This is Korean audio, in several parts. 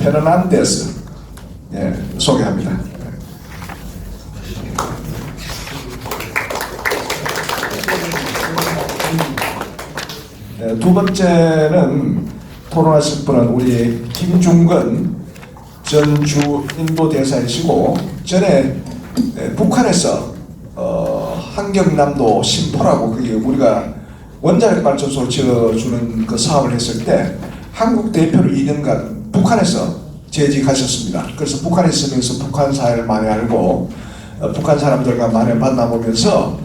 페르난데스 소개합니다. 두 번째는 토론하실 분은 우리 김중근 전 주 인도 대사이시고 전에 북한에서 한경남도 신포라고 그게 우리가 원자력 발전소를 지어주는 그 사업을 했을 때 한국 대표로 2년간 북한에서 재직하셨습니다. 그래서 북한에 있으면서 북한 사회를 많이 알고 북한 사람들과 많이 만나보면서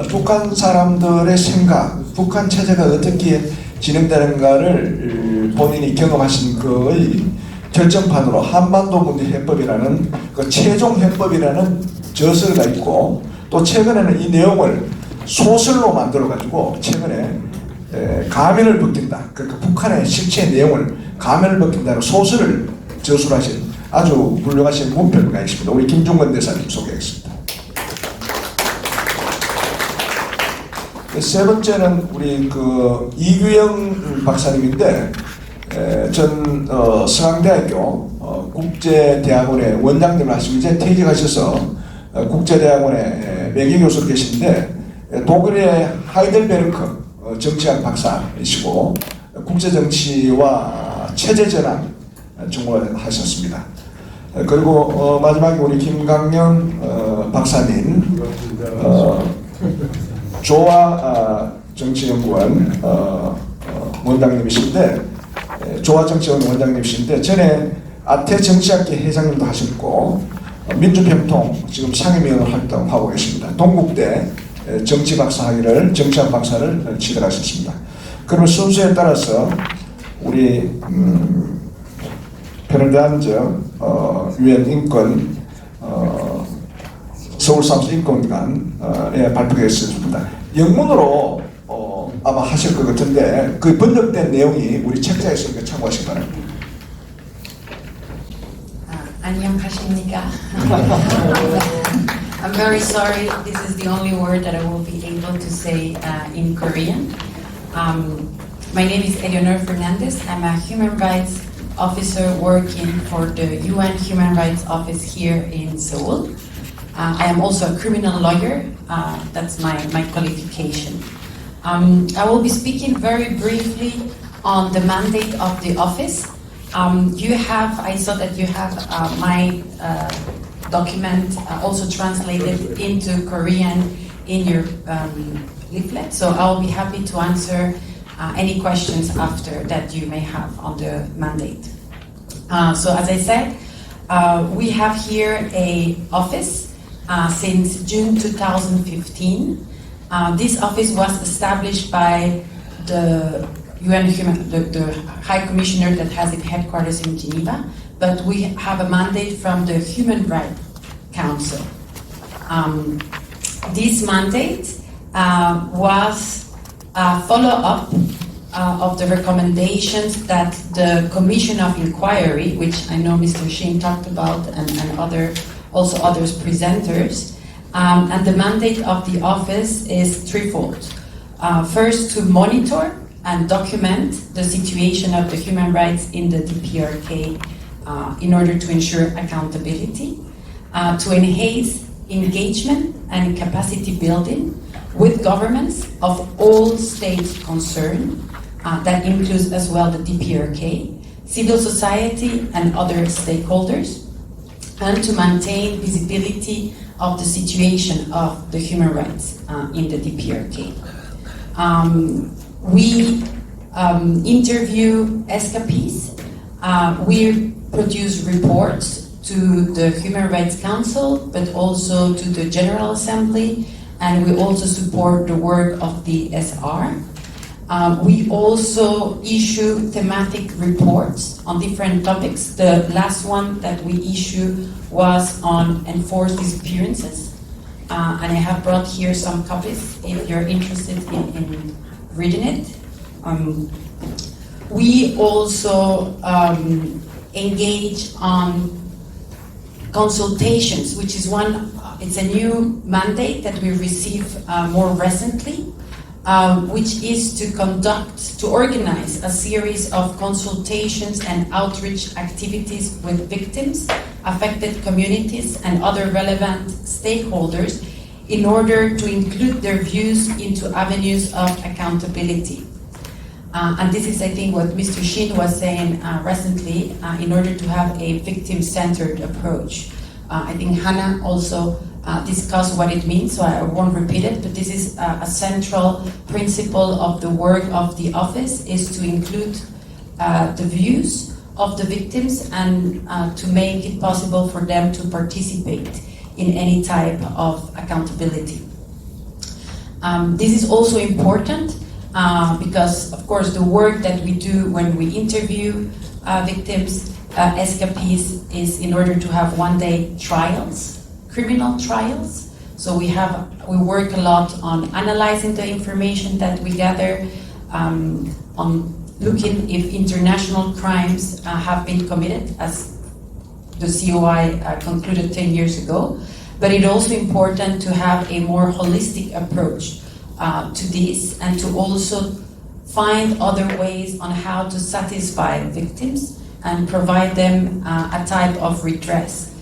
북한 사람들의 생각, 북한 체제가 어떻게 진행되는가를 본인이 경험하신 그의 결정판으로 한반도 문제 해법이라는 그 최종 해법이라는 저서가 있고 또 최근에는 이 내용을 소설로 만들어 가지고 최근에 가면을 벗긴다. 그러니까 북한의 실체 내용을 가면을 벗긴다는 소설을 저술하신 아주 훌륭하신 문평가 있습니다. 우리 김중근 대사님 소개하겠습니다. 세 번째는 우리 그 이규영 박사님인데 전 서강대학교 국제대학원의 원장님을 하시고 이제 퇴직하셔서 국제대학원의 명예교수로 계신데 독일의 하이델베르크 정치학 박사이시고 국제정치와 체제전환 전공을 하셨습니다. 그리고 마지막에 우리 김강년 박사님 조화 정치연구원 원장님이신데 조화정치연구원 원장님이신데 전에 아태 정치학회 회장님도 하셨고 민주평통 지금 상임위원 활동하고 계십니다. 동국대 정치학 박사를 취득하셨습니다. 그러면 순서에 따라서 우리 페르난데스 유엔 인권 서울사무소 인권관에 발표했습니다. 영문으로 아마 하실 것 같은데 그 번역된 내용이 우리 책자에 있으니까 참고하시기 바랍니다. 안녕하십니까. I'm very sorry. This is the only word that I will be able to say in Korean. My name is Eleonor Fernandez. I'm a human rights officer working for the UN Human Rights Office here in Seoul. I am also a criminal lawyer. That's my qualification. I will be speaking very briefly on the mandate of the office. I saw that you have my document also translated into Korean in your leaflet, so I'll be happy to answer any questions after that you may have on the mandate. So as I said, we have here an office since June 2015. This office was established by the the High Commissioner that has its headquarters in Geneva, but we have a mandate from the Human Rights Council. This mandate was a follow-up of the recommendations that the Commission of Inquiry, which I know Mr. Sheen talked about, and also others presenters, and the mandate of the office is threefold. First, to monitor and document the situation of the human rights in the DPRK in order to ensure accountability, to enhance engagement and capacity building with governments of all states concerned, that includes as well the DPRK, civil society and other stakeholders, and to maintain visibility of the situation of the human rights in the DPRK. We interview escapees. We produce reports to the Human Rights Council, but also to the General Assembly, and we also support the work of the SR. We also issue thematic reports on different topics. The last one that we issued was on enforced disappearances, and I have brought here some copies if you're interested in reading it. We also engage on consultations, which is it's a new mandate that we received more recently. which is to organize a series of consultations and outreach activities with victims, affected communities, and other relevant stakeholders in order to include their views into avenues of accountability. And this is, I think, what Mr. Shin was saying recently, in order to have a victim-centered approach. I think Hannah also discussed what it means, so I won't repeat it, but this is a central principle of the work of the office, is to include the views of the victims and to make it possible for them to participate in any type of accountability. This is also important because, of course, the work that we do when we interview victims, escapees, is in order to have one-day trials, criminal trials. So we work a lot on analyzing the information that we gather, on looking if international crimes have been committed, as the COI concluded 10 years ago. But it's also important to have a more holistic approach to this, and to also find other ways on how to satisfy victims and provide them a type of redress.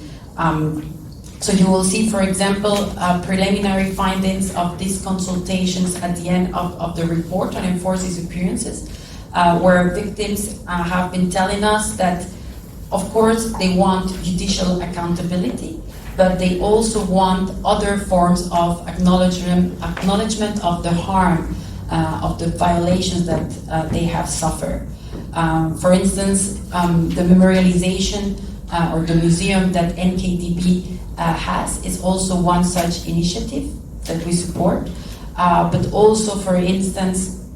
So you will see, for example, preliminary findings of these consultations at the end of the report on enforced disappearances, where victims have been telling us that, of course, they want judicial accountability, but they also want other forms of acknowledgement of the harm, of the violations that they have suffered. For instance, the memorialization or the museum that NKDB has is also one such initiative that we support. But also, for instance,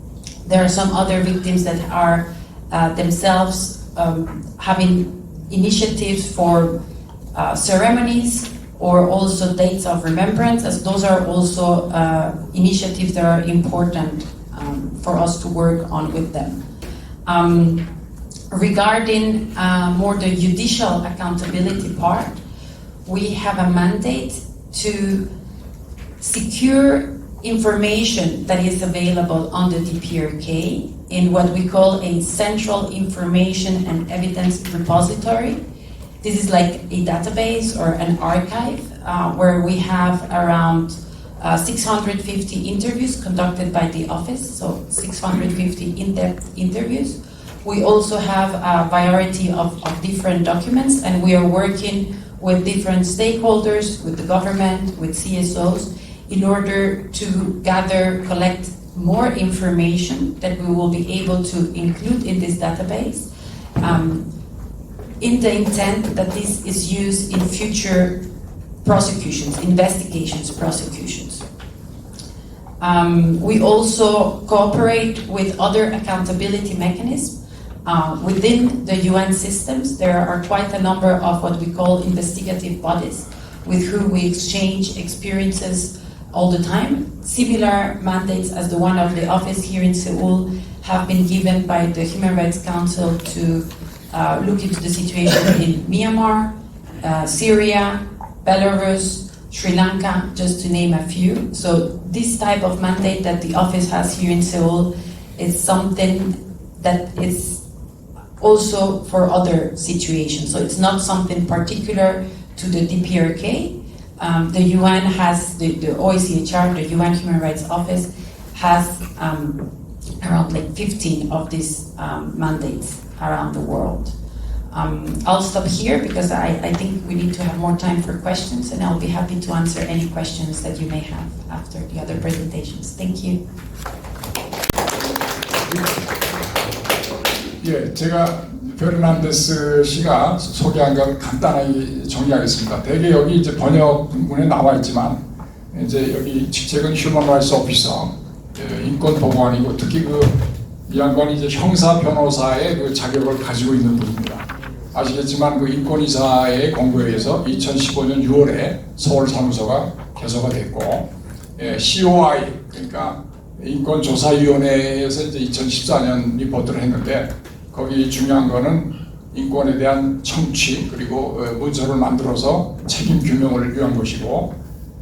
there are some other victims that are themselves having initiatives for ceremonies or also dates of remembrance, as those are also initiatives that are important for us to work on with them. Regarding more the judicial accountability part, we have a mandate to secure information that is available on the DPRK in what we call a central information and evidence repository. This is like a database or an archive where we have around 650 interviews conducted by the office, so 650 in-depth interviews. We also have a variety of different documents, and we are working with different stakeholders, with the government, with CSOs, in order to collect more information that we will be able to include in this database, in the intent that this is used in future prosecutions, investigations, prosecutions. We also cooperate with other accountability mechanisms. Within the UN systems, there are quite a number of what we call investigative bodies with whom we exchange experiences all the time. Similar mandates as the one of the office here in Seoul have been given by the Human Rights Council to look into the situation in Myanmar, Syria, Belarus, Sri Lanka, just to name a few. So this type of mandate that the office has here in Seoul is something that is also for other situations. So it's not something particular to the DPRK. The UN has, the OHCHR, the UN Human Rights Office, has around like 15 of these mandates around the world. I'll stop here because I think we need to have more time for questions, and I'll be happy to answer any questions that you may have after the other presentations. Thank you. 예, 제가 페르난데스 씨가 소개한 걸 간단하게 정리하겠습니다. 대개 여기 이제 번역문에 나와 있지만, 이제 여기 직책은 휴먼 라이츠 오피서, 인권 보호관이고, 특히 이 양반이 이제 형사 변호사의 그 자격을 가지고 있는 분입니다. 아시겠지만 그 인권이사의 공고에 의해서 2015년 6월에 서울 사무소가 개소가 됐고, COI, 그러니까 인권조사위원회에서 이제 2014년 리포트를 했는데, 거기 중요한 거는 인권에 대한 청취, 그리고 문서를 만들어서 책임 규명을 위한 것이고,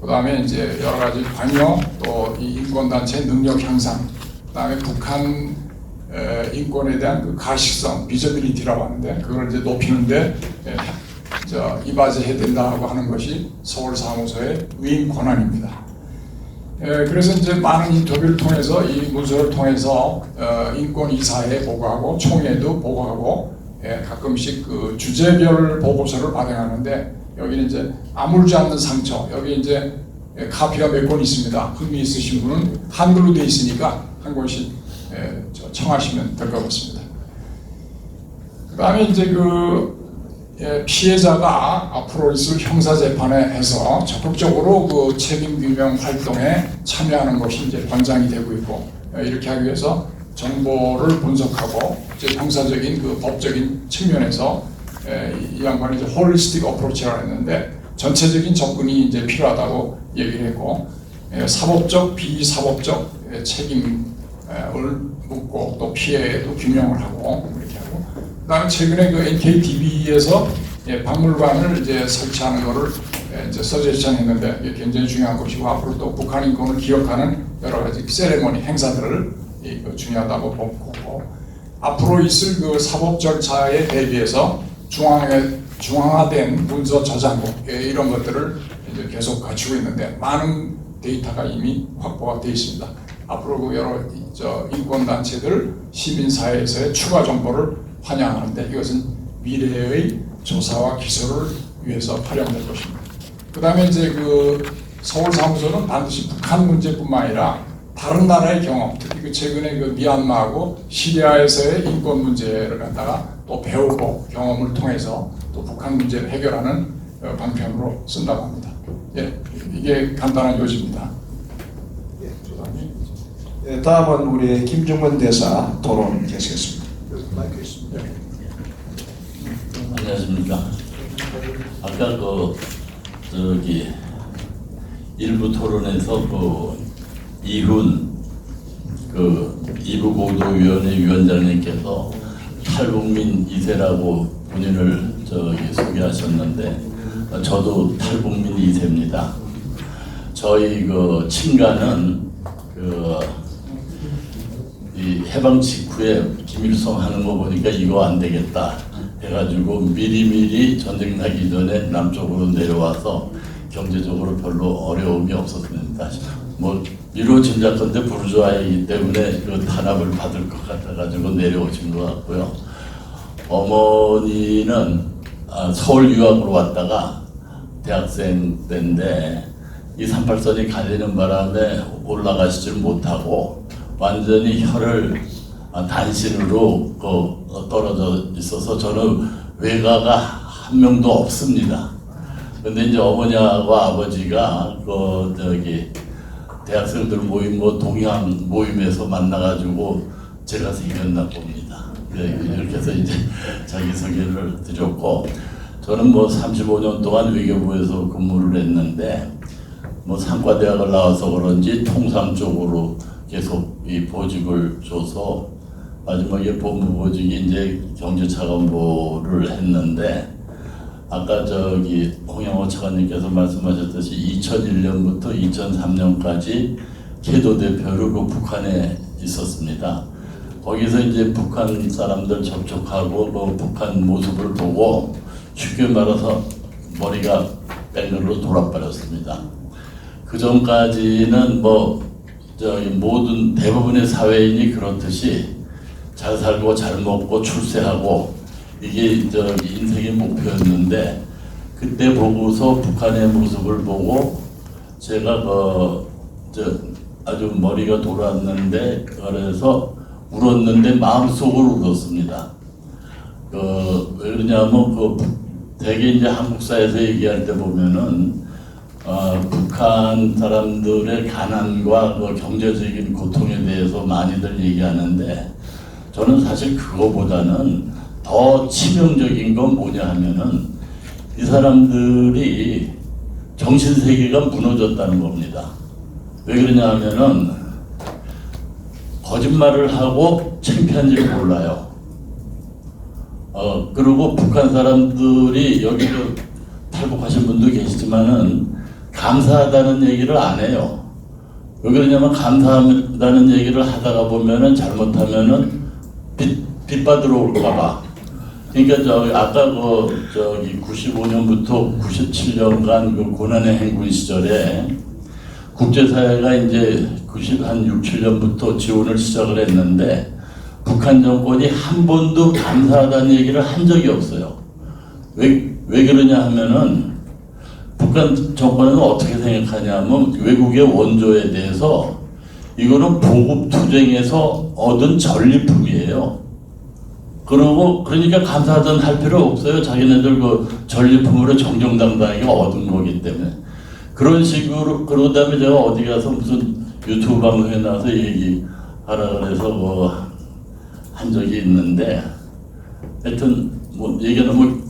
그다음에 이제 여러 가지 관여, 또 이 인권단체 능력 향상, 그다음에 북한 인권에 대한 그 가식성, 비저빌리티라고 하는데 그걸 이제 높이는데 이바지해야 된다고 하는 것이 서울 사무소의 위임 권한입니다. 그래서 이제 많은 인터뷰를 통해서 이 문서를 통해서 인권이사에 보고하고 총회에도 보고하고 가끔씩 그 주제별 보고서를 발행하는데 여기는 이제 아물지 않는 상처, 여기 이제 카피가 몇 권 있습니다. 흥미 있으신 분은 한글로 돼 있으니까 한 권씩 청하시면 될 것 같습니다. 그 다음에 이제 피해자가 앞으로 있을 형사재판에서 적극적으로 그 책임규명 활동에 참여하는 것이 이제 권장이 되고 있고, 이렇게 하기 위해서 정보를 분석하고 이제 형사적인 그 법적인 측면에서 이 양반이 이제 홀리스틱 어프로치라고 했는데 전체적인 접근이 이제 필요하다고 얘기를 했고, 사법적, 비사법적 책임을 묻고 또 피해도 규명을 하고 이렇게 하고, 그다음에 최근에 그 NKTV에서 박물관을 이제 설치하는 거를 이제 서제시했는데 이게 굉장히 중요한 것이고, 앞으로 또 북한 인권을 기억하는 여러 가지 세레머니 행사들을 중요하다고 보고, 앞으로 있을 그 사법 절차에 대비해서 중앙화된 문서 저장고 이런 것들을 이제 계속 갖추고 있는데 많은 데이터가 이미 확보가 되어 있습니다. 앞으로 그 여러 인권단체들, 시민사회에서의 추가 정보를 환영하는데 이것은 미래의 조사와 기소를 위해서 활용될 것입니다. 그 다음에 이제 그 서울 사무소는 반드시 북한 문제뿐만 아니라 다른 나라의 경험, 특히 그 최근에 그 미얀마하고 시리아에서의 인권 문제를 갖다가 또 배우고 경험을 통해서 또 북한 문제를 해결하는 방편으로 쓴다고 합니다. 이게 간단한 요지입니다. 다음은 우리 김중근 대사 토론 계시겠습니다. 안녕하십니까. 아까 일부 토론에서 이훈 이부보도위원회 위원장님께서 탈북민 2세라고 본인을 소개하셨는데 저도 탈북민 2세입니다. 저희 친가는 이 해방 직후에 김일성 하는 거 보니까 이거 안 되겠다 해가지고 미리미리 전쟁 나기 전에 남쪽으로 내려와서 경제적으로 별로 어려움이 없었습니다. 미로 짐작컨대 부르주아이기 때문에 그 탄압을 받을 것 같아가지고 내려오신 것 같고요. 어머니는 서울 유학으로 왔다가 대학생 때인데 이 38선이 갈리는 바람에 올라가시질 못하고 완전히 혀를 단신으로 떨어져 있어서 저는 외가가 한 명도 없습니다. 근데 이제 어머니하고 아버지가 대학생들 모임 동양 모임에서 만나가지고 제가 생겼나 봅니다. 이렇게 해서 이제 자기소개를 드렸고, 저는 35년 동안 외교부에서 근무를 했는데 상과대학을 나와서 그런지 통상 쪽으로 계속 이 보직을 줘서 마지막에 법무보직이 이제 경제차관보를 했는데, 아까 홍영호 차관님께서 말씀하셨듯이 2001년부터 2003년까지 계도 대표로 북한에 있었습니다. 거기서 이제 북한 사람들 접촉하고 북한 모습을 보고 쉽게 말해서 머리가 뺑글로 돌아버렸습니다. 그 전까지는 모든 대부분의 사회인이 그렇듯이 잘 살고 잘 먹고 출세하고 이게 인생의 목표였는데, 그때 보고서 북한의 모습을 보고 제가 아주 머리가 돌았는데, 그래서 울었는데 마음속으로 울었습니다. 왜 그러냐면 대개 이제 한국사에서 얘기할 때 보면은 북한 사람들의 가난과 경제적인 고통에 대해서 많이들 얘기하는데, 저는 사실 그거보다는 더 치명적인 건 뭐냐 하면은 이 사람들이 정신세계가 무너졌다는 겁니다. 왜 그러냐 하면은 거짓말을 하고 창피한지를 몰라요. 그리고 북한 사람들이 여기도 탈북하신 분도 계시지만은 감사하다는 얘기를 안 해요. 왜 그러냐면 감사하다는 얘기를 하다가 보면은 잘못하면은 빚받으러 올까봐. 그러니까 저기 아까 그 저기 95년부터 97년간 그 고난의 행군 시절에 국제사회가 이제 6, 7년부터 지원을 시작을 했는데 북한 정권이 한 번도 감사하다는 얘기를 한 적이 없어요. 왜 그러냐 하면은 북한 정권은 어떻게 생각하냐면 외국의 원조에 대해서 이거는 보급 투쟁에서 얻은 전리품이에요. 그러니까 감사하던 할 필요 없어요. 자기네들 그 전리품으로 정정당당하게 얻은 거기 때문에. 그런 식으로, 그러고 다음에 제가 어디 가서 무슨 유튜브 방송에 나와서 얘기하라 그래서 뭐 한 적이 있는데, 하여튼 뭐 얘기가 너무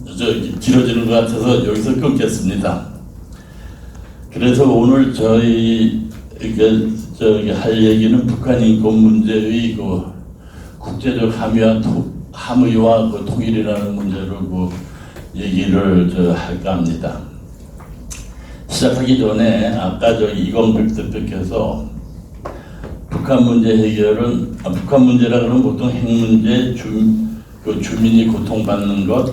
길어지는 것 같아서 여기서 끊겠습니다. 그래서 오늘 저희가 할 얘기는 북한 인권 문제의 그 국제적 함의와 그 통일이라는 문제를 그 얘기를 할까 합니다. 시작하기 전에 아까 이광백 대표께서 북한 문제 해결은 북한 문제라 그러면 보통 핵 문제, 주민이 고통받는 것,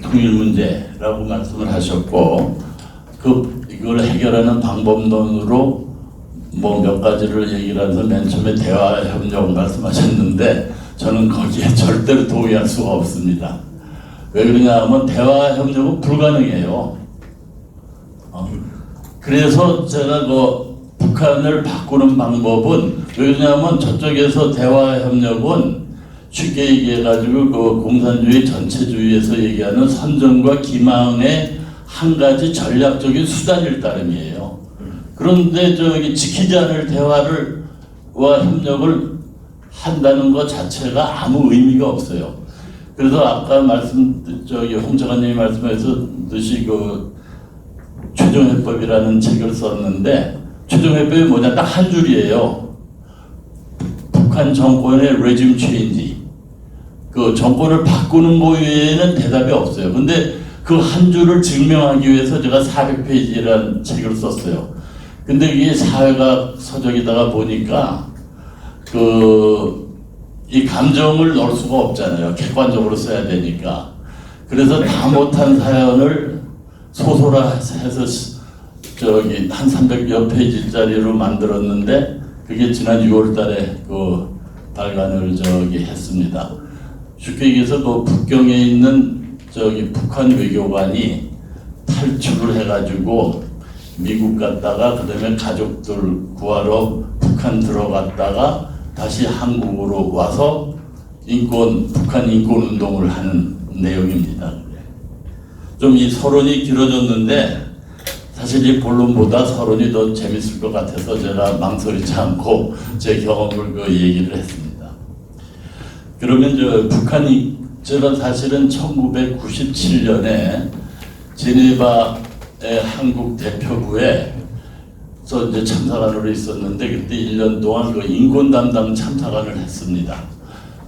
통일 문제라고 말씀을 하셨고 이걸 해결하는 방법론으로 뭐 몇 가지를 얘기를 해서 맨 처음에 대화 협력 말씀하셨는데 저는 거기에 절대로 동의할 수가 없습니다. 왜 그러냐 하면 대화 협력은 불가능해요. 그래서 제가 북한을 바꾸는 방법은 왜 그러냐면 저쪽에서 대화 협력은 쉽게 얘기해가지고 공산주의 전체주의에서 얘기하는 선전과 기망의 한 가지 전략적인 수단일 따름이에요. 그런데 지키지 않을 대화와 협력을 한다는 것 자체가 아무 의미가 없어요. 그래서 아까 홍 장관님이 말씀하셨듯이 최종해법이라는 책을 썼는데 최종해법이 뭐냐 딱 한 줄이에요. 북한 정권의 레짐 체인지. 그 정권을 바꾸는 거 외에는 대답이 없어요. 근데 그 한 줄을 증명하기 위해서 제가 400페이지라는 책을 썼어요. 근데 이게 사회학 서적이다가 보니까 이 감정을 넣을 수가 없잖아요. 객관적으로 써야 되니까. 그래서 다 못한 사연을 소설화해서 한 300여 페이지짜리로 만들었는데 그게 지난 6월 달에 발간을 했습니다. 쉽게 얘기해서 북경에 있는 북한 외교관이 탈출을 해가지고 미국 갔다가 그다음에 가족들 구하러 북한 들어갔다가 다시 한국으로 와서 북한 인권 운동을 하는 내용입니다. 좀 이 서론이 길어졌는데 사실 이 본론보다 서론이 더 재밌을 것 같아서 제가 망설이지 않고 제 경험을 얘기를 했습니다. 그러면 제가 사실은 1997년에 제네바의 한국 대표부에 이제 참사관으로 있었는데 그때 1년 동안 인권 담당 참사관을 했습니다.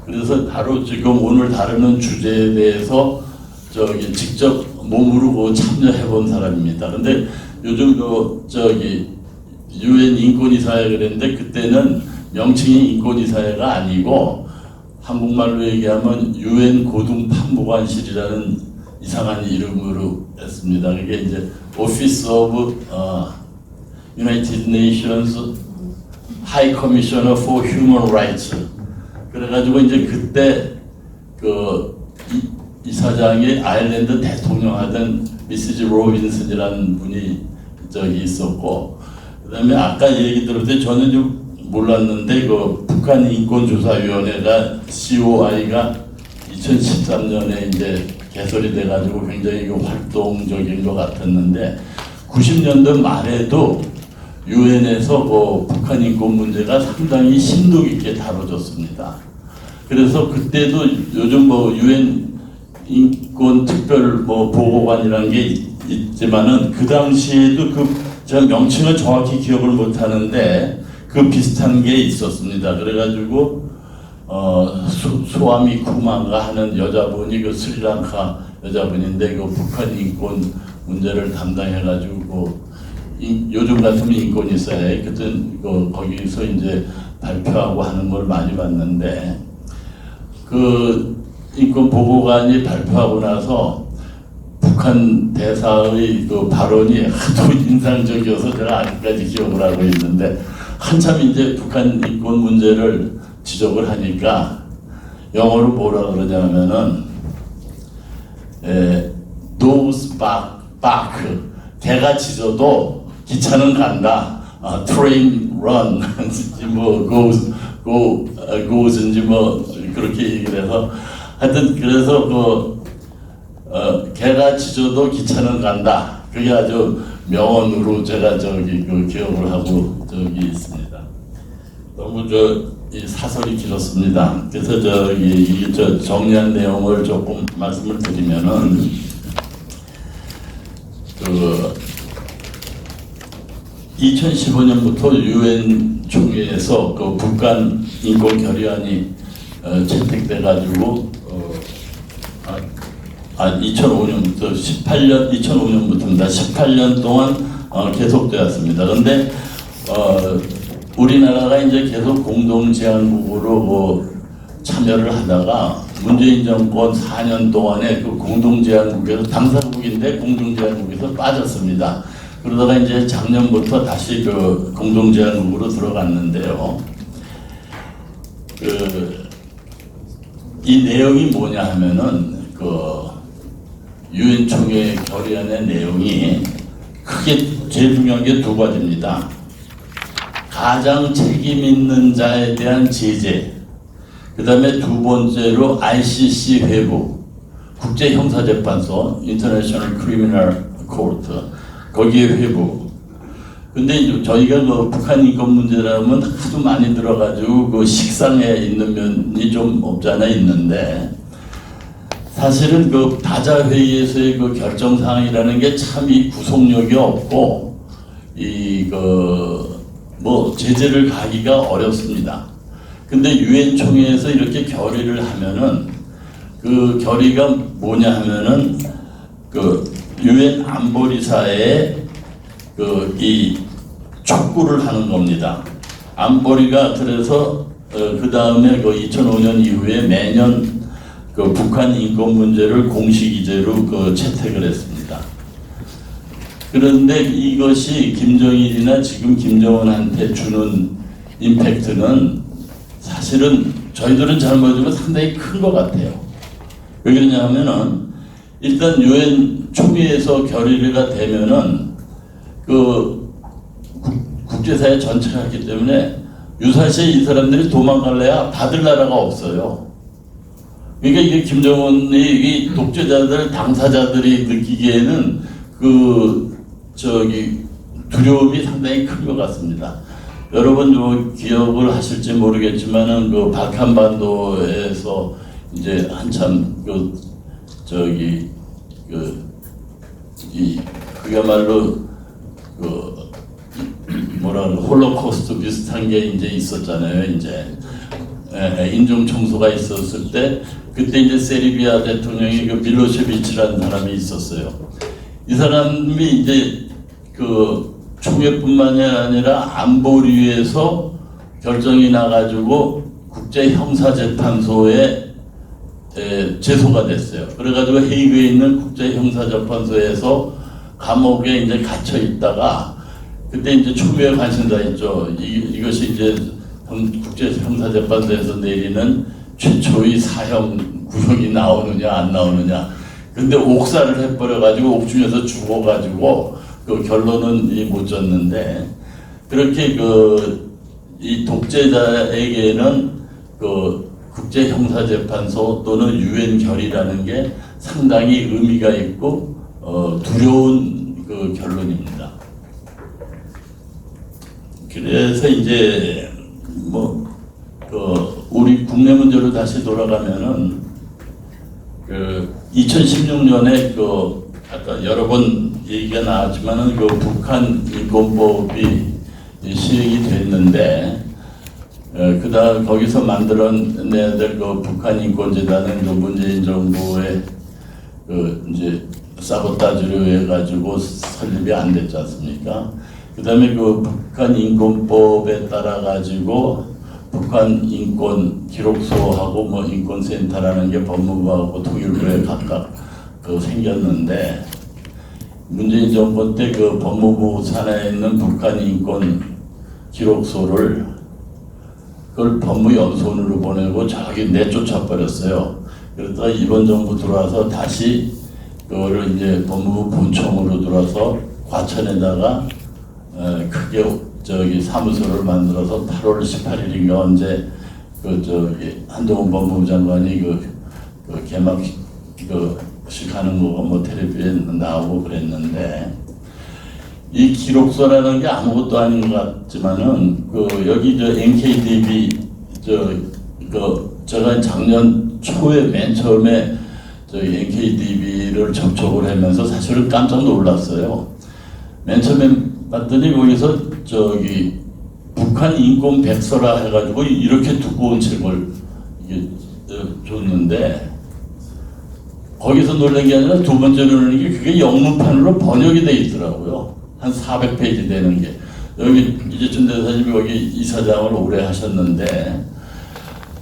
그래서 바로 지금 오늘 다루는 주제에 대해서 직접 몸으로 참여해 본 사람입니다. 근데 요즘 UN 인권이사회 그랬는데 그때는 명칭이 인권이사회가 아니고 한국말로 얘기하면 UN 고등판무관실이라는 이상한 이름으로 했습니다. 그게 이제 Office of United Nations High Commissioner for Human Rights. 그래가지고 이제 그때 이사장이 아일랜드 대통령 하던 미시즈 로빈슨이라는 분이 있었고, 그다음에 아까 얘기 들을 때 저는 좀 몰랐는데 북한 인권조사위원회가 COI가 2013년에 이제 개설이 돼가지고 굉장히 활동적인 것 같았는데 90년대 말에도 유엔에서 북한 인권 문제가 상당히 심도 깊게 다뤄졌습니다. 그래서 그때도 요즘 유엔 인권 특별 보고관이라는 게 있지만은 그 당시에도 제가 명칭을 정확히 기억을 못 하는데 비슷한 게 있었습니다. 그래가지고 소아미 쿠마가 하는 여자분이 스리랑카 여자분인데 북한 인권 문제를 담당해가지고 요즘 같으면 인권이사회 그땐 거기서 이제 발표하고 하는 걸 많이 봤는데 그 인권 보고관이 발표하고 나서 북한 대사의 그 발언이 하도 인상적이어서 제가 아직까지 기억을 하고 있는데 한참 이제 북한 인권 문제를 지적을 하니까 영어로 뭐라 그러냐면은 those back 개가 짖어도 기차는 간다. train run 뭐 goes인지 뭐 그렇게 얘기를 해서 하여튼 그래서 개가 짖어도 기차는 간다. 그게 아주 명언으로 제가 그 기억을 하고 있습니다. 너무 이 사설이 길었습니다. 그래서 정리한 내용을 조금 말씀을 드리면은 2015년부터 유엔 총회에서 그 북한 인권 결의안이 채택돼 가지고 2005년부터 2005년부터입니다. 18년 동안 계속되었습니다. 그런데 우리나라가 이제 계속 공동제안국으로 참여를 하다가 문재인 정권 4년 동안에 그 공동제안국에서 당사국인데 공동제안국에서 빠졌습니다. 그러다가 이제 작년부터 다시 그 공동제안국으로 들어갔는데요. 이 내용이 뭐냐 하면은 유엔 총회 결의안의 내용이 크게 제일 중요한 게 두 가지입니다. 가장 책임 있는 자에 대한 제재, 그 다음에 두 번째로 ICC 회부, 국제형사재판소, International Criminal Court, 거기에 회부. 근데 저희가 북한 인권 문제라면 하도 많이 들어가지고 그 식상에 있는 면이 좀 없잖아 있는데, 사실은 그 다자회의에서의 그 결정사항이라는 게 참 이 구속력이 없고, 뭐 제재를 가기가 어렵습니다. 근데 유엔 총회에서 이렇게 결의를 하면은 그 결의가 뭐냐 하면은 그 유엔 안보리사에 이 촉구를 하는 겁니다. 안보리가 그래서 그 다음에 그 2005년 이후에 매년 그 북한 인권 문제를 공식 이제로 채택을 했습니다. 그런데 이것이 김정일이나 지금 김정은한테 주는 임팩트는 사실은 저희들은 잘 모르지만 상당히 큰 것 같아요. 왜 그러냐 하면은 일단 유엔 총회에서 결의가 되면은 그 국제사회 전체가 있기 때문에 유사시에 이 사람들이 도망갈래야 받을 나라가 없어요. 그러니까 이게 김정은이 이 독재자들 당사자들이 느끼기에는 두려움이 상당히 큰 것 같습니다. 여러분 기억을 하실지 모르겠지만은 그 발칸반도에서 이제 한참 그야말로 홀로코스트 비슷한 게 이제 있었잖아요. 이제 인종 청소가 있었을 때 그때 이제 세르비아 대통령이 그 밀로세비치라는 사람이 있었어요. 이 사람이 이제 총회뿐만이 아니라 안보리에서 결정이 나가지고 국제형사재판소에 제소가 됐어요. 그래가지고 헤이그에 있는 국제형사재판소에서 감옥에 이제 갇혀 있다가 그때 이제 총회에 관심사 있죠. 이것이 이제 국제형사재판소에서 내리는 최초의 사형 구형이 나오느냐 안 나오느냐. 근데 옥살을 해버려가지고 옥중에서 죽어가지고 그 결론은 못 졌는데 그렇게 이 독재자에게는 국제형사재판소 또는 유엔 결의라는 게 상당히 의미가 있고 두려운 결론입니다. 그래서 이제 우리 국내 문제로 다시 돌아가면은 2016년에 아까 여러 번 얘기가 나왔지만은 북한 인권법이 시행이 됐는데 그다음 거기서 만들어내야 될 북한 인권재단은 문재인 정부의 이제 사보타주로 해가지고 설립이 안 됐지 않습니까? 그다음에 그 북한 인권법에 따라 가지고 북한 인권 기록소하고 뭐 인권센터라는 게 법무부하고 통일부에 각각 그 생겼는데 문재인 정부 때 그 법무부 산하에 있는 북한 인권 기록소를 그걸 법무연수원으로 보내고 저기 내쫓아 버렸어요. 그러다가 이번 정부 들어와서 다시 그거를 이제 법무부 본청으로 들어와서 과천에다가 크게 저기 사무소를 만들어서 8월 18일인가 언제 그 저기 한동훈 법무부 장관이 그 개막식 하는 거가 뭐 텔레비에 나오고 그랬는데 이 기록소라는 게 아무것도 아닌 것 같지만은 그 여기 저 NKDB 제가 작년 초에 맨 처음에 저희 NKDB를 접촉을 하면서 사실은 깜짝 놀랐어요. 맨 처음에 봤더니 거기서 저기 북한 인권 백서라 해가지고 이렇게 두꺼운 책을 이게 줬는데 거기서 놀란 게 아니라 두 번째로는 이게 그게 영문판으로 번역이 돼 있더라고요. 한 400페이지 되는 게. 여기 이재춘 대사님이 여기 이사장을 오래 하셨는데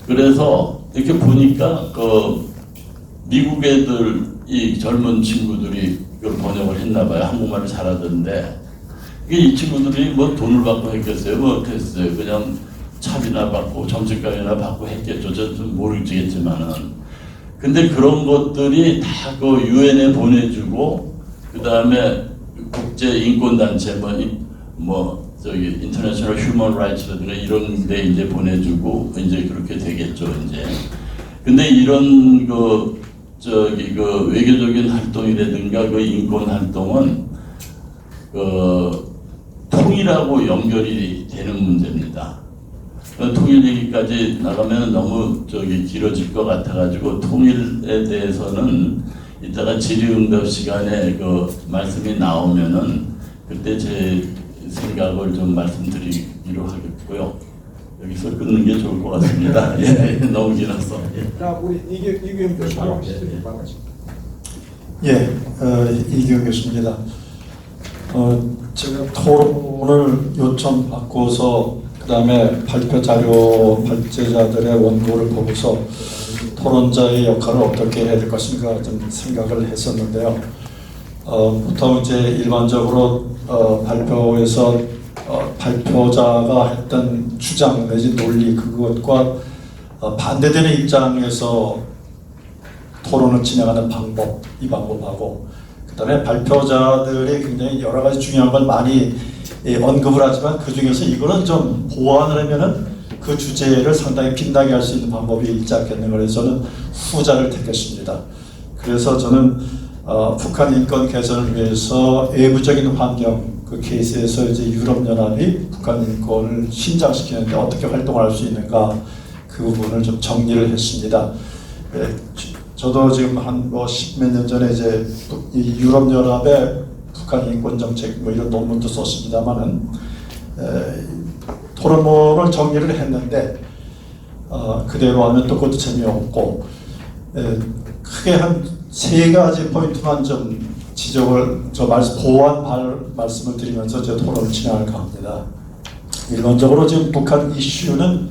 그래서 이렇게 보니까 그 미국 애들 이 젊은 친구들이 이걸 번역을 했나 봐요. 한국말을 잘하던데 이 친구들이 뭐 돈을 받고 했겠어요? 뭐 했어요? 그냥 차비나 받고 점심값이나 받고 했겠죠. 저는 모르겠지만은. 근데 그런 것들이 다 그 유엔에 보내주고 그 다음에 국제 인권 단체 뭐 저기 인터내셔널 휴먼 라이츠라든가 이런 데 이제 보내주고 이제 그렇게 되겠죠 이제. 근데 이런 저기 외교적인 활동이라든가 그 인권 활동은 통일하고 연결이 되는 문제입니다. 통일 얘기까지 나가면 너무 저기 길어질 것 같아가지고 통일에 대해서는 이따가 질의응답 시간에 그 말씀이 나오면은 그때 제 생각을 좀 말씀드리기로 하겠고요. 여기서 끊는 게 좋을 것 같습니다. 예, 너무 길어서. 예. 자, 우리 이규영 교수님. 예, 이규영 교수입니다. 제가 토론을 요청받고서 그 다음에 발표 자료 발제자들의 원고를 보고서 토론자의 역할을 어떻게 해야 될 것인가 좀 생각을 했었는데요. 보통 이제 일반적으로 발표에서 발표자가 했던 주장 내지 논리 그것과 반대되는 입장에서 토론을 진행하는 방법, 이 방법하고 그 다음에 발표자들이 굉장히 여러 가지 중요한 걸 많이 언급을 하지만 그 중에서 이거는 좀 보완을 하면은 그 주제를 상당히 빛나게 할 수 있는 방법이 있지 않겠는가 해서 저는 후자를 택했습니다. 그래서 저는 북한 인권 개선을 위해서 외부적인 환경 그 케이스에서 이제 유럽연합이 북한 인권을 신장시키는데 어떻게 활동할 수 있는가 그 부분을 좀 정리를 했습니다. 저도 지금 한 뭐 십몇 년 전에 이제 이 유럽연합의 북한 인권 정책 뭐 이런 논문도 썼습니다만은 토론을 정리를 했는데 그대로 하면 또 그것도 재미없고 크게 한 세 가지 포인트만 좀 지적을 보완 말씀을 드리면서 제 토론을 진행할까 합니다. 일반적으로 지금 북한 이슈는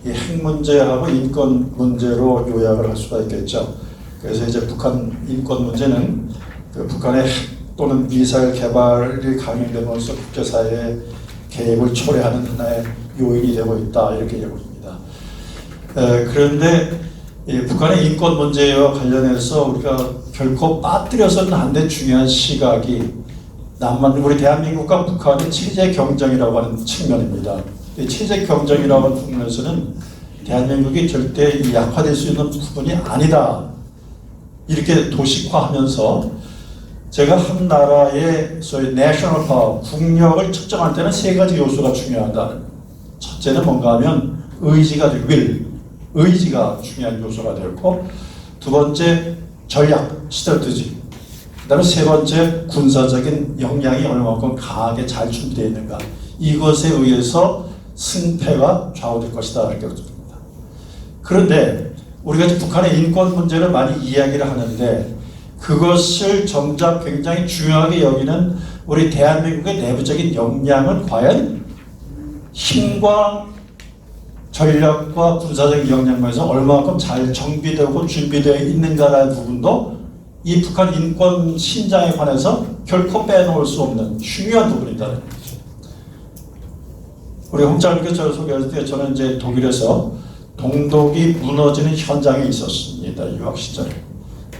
이 핵 문제하고 인권 문제로 요약을 할 수가 있겠죠. 그래서 이제 북한 인권 문제는 그 북한의 핵 또는 미사일 개발이 강행되면서 국제사회의 계획을 초래하는 하나의 요인이 되고 있다 이렇게 얘기합니다. 그런데 이 북한의 인권 문제와 관련해서 우리가 결코 빠뜨려서는 안 될 중요한 시각이 우리 대한민국과 북한의 체제 경쟁이라고 하는 측면입니다. 이 체제 경쟁이라고 하는 부분에서는 대한민국이 절대 약화될 수 있는 부분이 아니다. 이렇게 도식화하면서 제가 한 나라의 소위 내셔널 파워, 국력을 측정할 때는 세 가지 요소가 중요하다. 첫째는 뭔가 하면 의지가 중요한 요소가 되고, 두 번째 전략, 스트래티지. 그다음에 세 번째 군사적인 역량이 얼마만큼 강하게 잘 준비되어 있는가. 이것에 의해서 승패가 좌우될 것이다 이렇게 봅니다. 그런데 우리가 북한의 인권 문제를 많이 이야기를 하는데 그것을 정작 굉장히 중요하게 여기는 우리 대한민국의 내부적인 역량은 과연 힘과 전략과 군사적 역량에서 얼마만큼 잘 정비되고 준비되어 있는가라는 부분도 이 북한 인권 신장에 관해서 결코 빼놓을 수 없는 중요한 부분이다. 우리 홍장님께서 저를 소개할 때 저는 이제 독일에서 동독이 무너지는 현장에 있었습니다. 유학 시절에.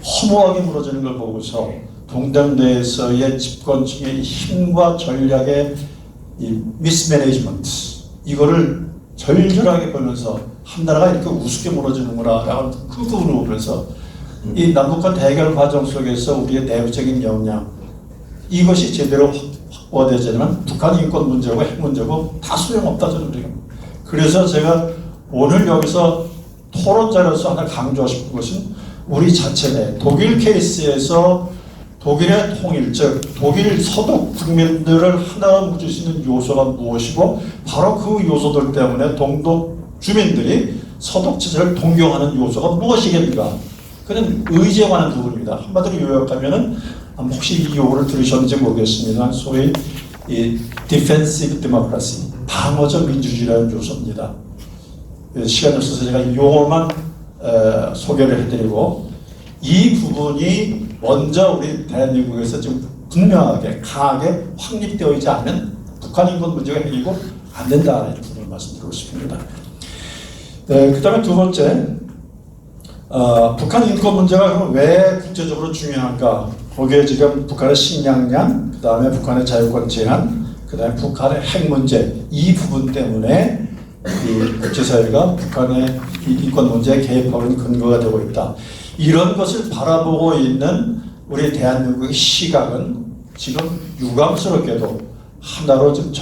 허무하게 무너지는 걸 보고서 동독 내에서의 집권층의 힘과 전략의 이 미스매니지먼트 이거를 절절하게 보면서 한 나라가 이렇게 우습게 무너지는구나 라고 그 부분을 보면서 이 남북한 대결 과정 속에서 우리의 내부적인 역량 이것이 제대로 확보되지 않으면 북한 인권 문제고 핵 문제고 다 소용없다 저는 그래요. 그래서 제가 오늘 여기서 토론자로서 하나 강조하고 싶은 것은 우리 자체 내 독일 케이스에서 독일의 통일, 즉 독일 서독 국민들을 하나로 묻을 수 있는 요소가 무엇이고 바로 그 요소들 때문에 동독 주민들이 서독 체제를 동경하는 요소가 무엇이겠는가? 그는 의지에 관한 부분입니다. 한마디로 요약하면은 혹시 이 용어를 들으셨는지 모르겠습니다. 소위 이 디펜시브 데모크라시, 방어적 민주주의라는 요소입니다. 시간이 없어서 제가 이 용어만 소개를 해드리고 이 부분이 먼저 우리 대한민국에서 지금 분명하게 강하게 확립되어 있지 않은 북한 인권 문제가 해결되고 안 된다는 부분을 말씀드리고 싶습니다. 그 다음에 두 번째, 북한 인권 문제가 그럼 왜 국제적으로 중요한가? 거기에 지금 북한의 식량량, 그 다음에 북한의 자유권 제한, 그 다음에 북한의 핵 문제 이 부분 때문에 이 국제사회가 북한의 인권 문제에 개입하는 근거가 되고 있다. 이런 것을 바라보고 있는 우리 대한민국의 시각은 지금 유감스럽게도 하나로 지금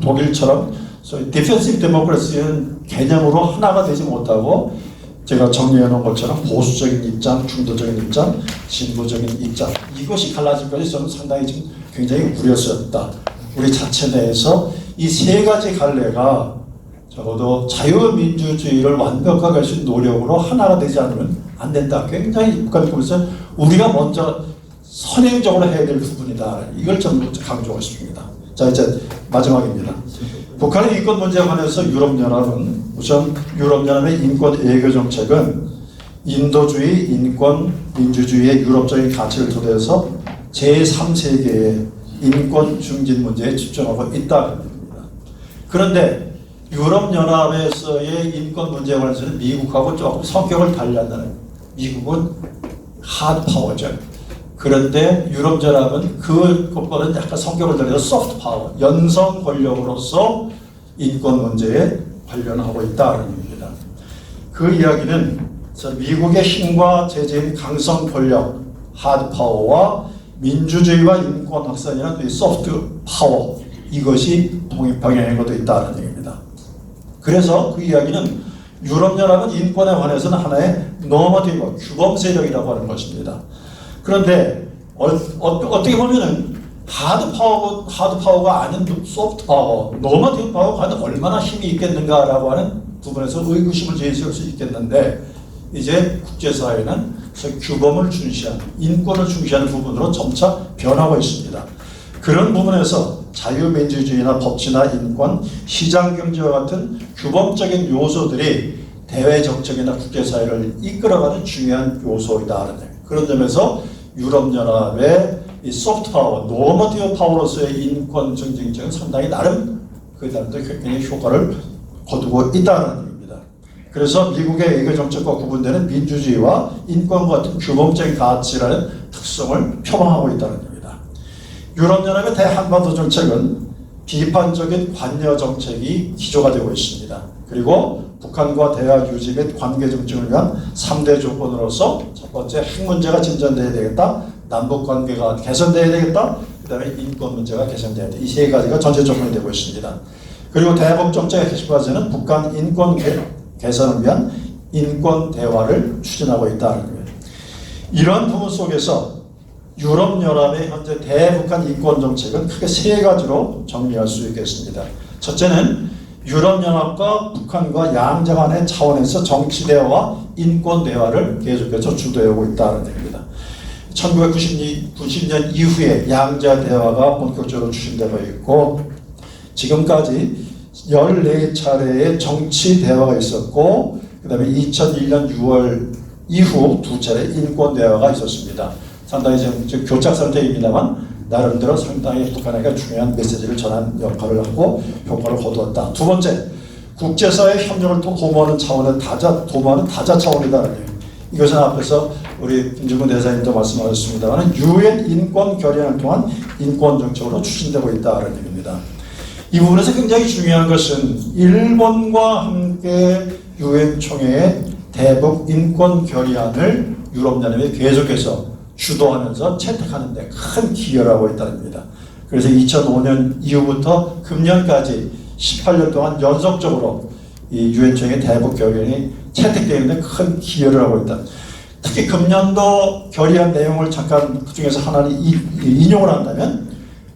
독일처럼 소위 디펜시브 데모크라시는 개념으로 하나가 되지 못하고 제가 정리해 놓은 것처럼 보수적인 입장, 중도적인 입장, 진보적인 입장 이것이 갈라진 것이 저는 상당히 지금 굉장히 우려스럽다. 우리 자체 내에서 이 세 가지 갈래가 적어도 자유민주주의를 완벽하게 할 수 있는 노력으로 하나가 되지 않으면 안 된다. 굉장히 북한에서 우리가 먼저 선행적으로 해야 될 부분이다. 이걸 좀 강조하고 싶습니다. 자, 이제 마지막입니다. 북한의 인권 문제에 관해서 유럽연합은 우선 유럽연합의 인권 외교 정책은 인도주의, 인권, 민주주의의 유럽적인 가치를 토대해서 제3세계의 인권 중진 문제에 집중하고 있다는 겁니다. 그런데 유럽연합에서의 인권 문제에 관해서는 미국하고 조금 성격을 달리한다는 미국은 하드파워죠. 그런데 유럽연합은 그것보다는 약간 성격을 달리해서 소프트파워, 연성 권력으로서 인권 문제에 관련하고 있다는 겁니다. 그 이야기는 미국의 힘과 제재인 강성 권력, 하드파워와 민주주의와 인권 확산이라는 소프트파워 이것이 독립방향의 것도 있다는 얘기입니다. 그래서 그 이야기는 유럽연합은 인권에 관해서는 하나의 노머티브, 규범 세력이라고 하는 것입니다. 그런데 어떻게 보면은 하드파워가 아닌 소프트파워, 노머티브 파워가 과연 얼마나 힘이 있겠는가라고 하는 부분에서 의구심을 제기할 수 있겠는데 이제 국제사회는 규범을 중시하는, 인권을 중시하는 부분으로 점차 변하고 있습니다. 그런 부분에서 자유민주주의나 법치나 인권, 시장경제와 같은 규범적인 요소들이 대외정책이나 국제사회를 이끌어가는 중요한 요소이다. 그런 점에서 유럽연합의 이 소프트파워, 노머티브 파워로서의 인권 정책은 상당히 나름 그 다음에 굉장히 효과를 거두고 있다는 겁니다. 그래서 미국의 외교 정책과 구분되는 민주주의와 인권과 같은 규범적인 가치라는 특성을 표방하고 있다는 겁니다. 유럽연합의 대한반도 정책은 비판적인 관여 정책이 기조가 되고 있습니다. 그리고 북한과 대화 유지 및 관계 정책을 위한 3대 조건으로서 첫 번째 핵 문제가 진전돼야 되겠다. 남북 관계가 개선돼야 되겠다. 그 다음에 인권 문제가 개선돼야 돼. 이 세 가지가 전체 조건이 되고 있습니다. 그리고 대북 정책의 핵심 과제는 북한 인권 개선을 위한 인권 대화를 추진하고 있다는 거예요. 이런 부분 속에서 유럽연합의 현재 대북한 인권 정책은 크게 세 가지로 정리할 수 있겠습니다. 첫째는 유럽연합과 북한과 양자 간의 차원에서 정치 대화와 인권 대화를 계속해서 주도하고 있다는 얘기입니다. 1990년 이후에 양자 대화가 본격적으로 추진되고 있고 지금까지 14차례의 정치 대화가 있었고 그 다음에 2001년 6월 이후 2차례 인권 대화가 있었습니다. 상당히 지금 교착 상태입니다만 나름대로 상당히 북한에게 중요한 메시지를 전한 역할을 하고 효과를 거두었다. 두 번째, 국제사회 협력을 도모하는 차원의 도모하는 다자 차원이다. 이것은 앞에서 우리 김정은 대사님도 말씀하셨습니다만 유엔 인권 결의안을 통한 인권 정책으로 추진되고 있다는 얘기입니다. 이 부분에서 굉장히 중요한 것은 일본과 함께 유엔 총회의 대북 인권 결의안을 유럽연합이 계속해서 주도하면서 채택하는 데 큰 기여를 하고 있다는 겁니다. 그래서 2005년 이후부터 금년까지 18년 동안 연속적으로 이 유엔 총회 대북 결의안이 채택되는 데 큰 기여를 하고 있다. 특히 금년도 결의안 내용을 잠깐 그 중에서 하나를 인용을 한다면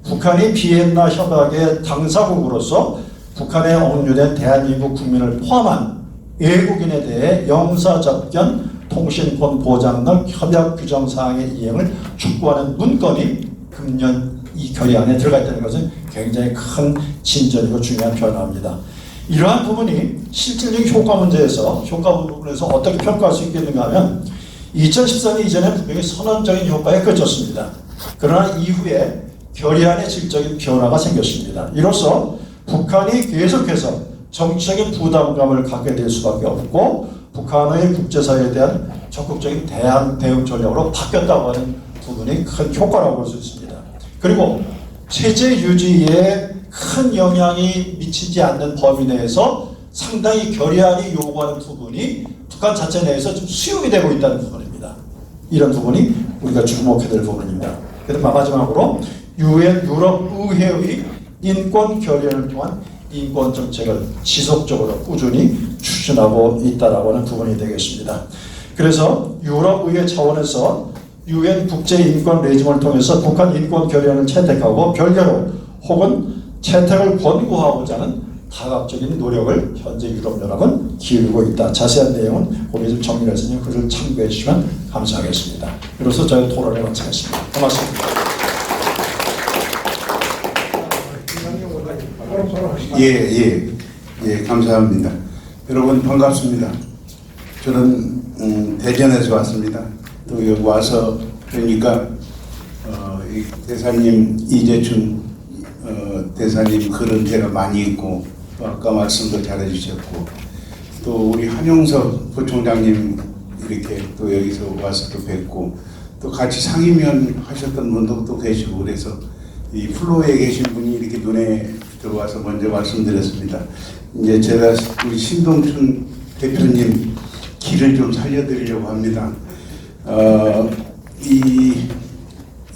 북한이 비엔나 협약의 당사국으로서 북한에 억류된 대한민국 국민을 포함한 외국인에 대해 영사접견, 통신권 보장 등 협약 규정 사항의 이행을 촉구하는 문건이 금년 이 결의안에 들어가 있다는 것은 굉장히 큰 진전이고 중요한 변화입니다. 이러한 부분이 실질적인 효과 부분에서 어떻게 평가할 수 있겠는가 하면 2013년 이전에 분명히 선언적인 효과에 그쳤습니다. 그러나 이후에 결의안의 질적인 변화가 생겼습니다. 이로써 북한이 계속해서 정치적인 부담감을 갖게 될 수밖에 없고 북한의 국제사회에 대한 적극적인 대응 전략으로 바뀌었다고 하는 부분이 큰 효과라고 볼 수 있습니다. 그리고 체제 유지에 큰 영향이 미치지 않는 범위 내에서 상당히 결의안이 요구하는 부분이 북한 자체 내에서 좀 수용이 되고 있다는 부분입니다. 이런 부분이 우리가 주목해야 될 부분입니다. 그래서 마지막으로 유엔 유럽의회의 인권 결의안을 통한 인권 정책을 지속적으로 꾸준히 추진하고 있다라고 하는 부분이 되겠습니다. 그래서 유럽의회 차원에서 유엔 국제인권 레짐을 통해서 북한 인권 결의안을 채택하고 별개로 혹은 채택을 권고하고자 하는 다각적인 노력을 현재 유럽연합은 기울이고 있다. 자세한 내용은 거기에 좀 정리를 해서 그를 참고해 주시면 감사하겠습니다. 이로써 저희 토론을 마치겠습니다. 고맙습니다. 예, 감사합니다. 여러분 반갑습니다. 저는 대전에서 왔습니다. 또 여기 와서 그러니까 이 대사님 이재춘 대사님 글은 제가 많이 읽고 또 아까 말씀도 잘해주셨고 또 우리 한용석 부총장님 이렇게 또 여기서 와서 또 뵙고 또 같이 상임위원 하셨던 분도 또 계시고 그래서 이 플로어에 계신 분이 이렇게 눈에 들어와서 먼저 말씀드렸습니다. 이제 제가 우리 신동춘 대표님 길을 좀 살려드리려고 합니다.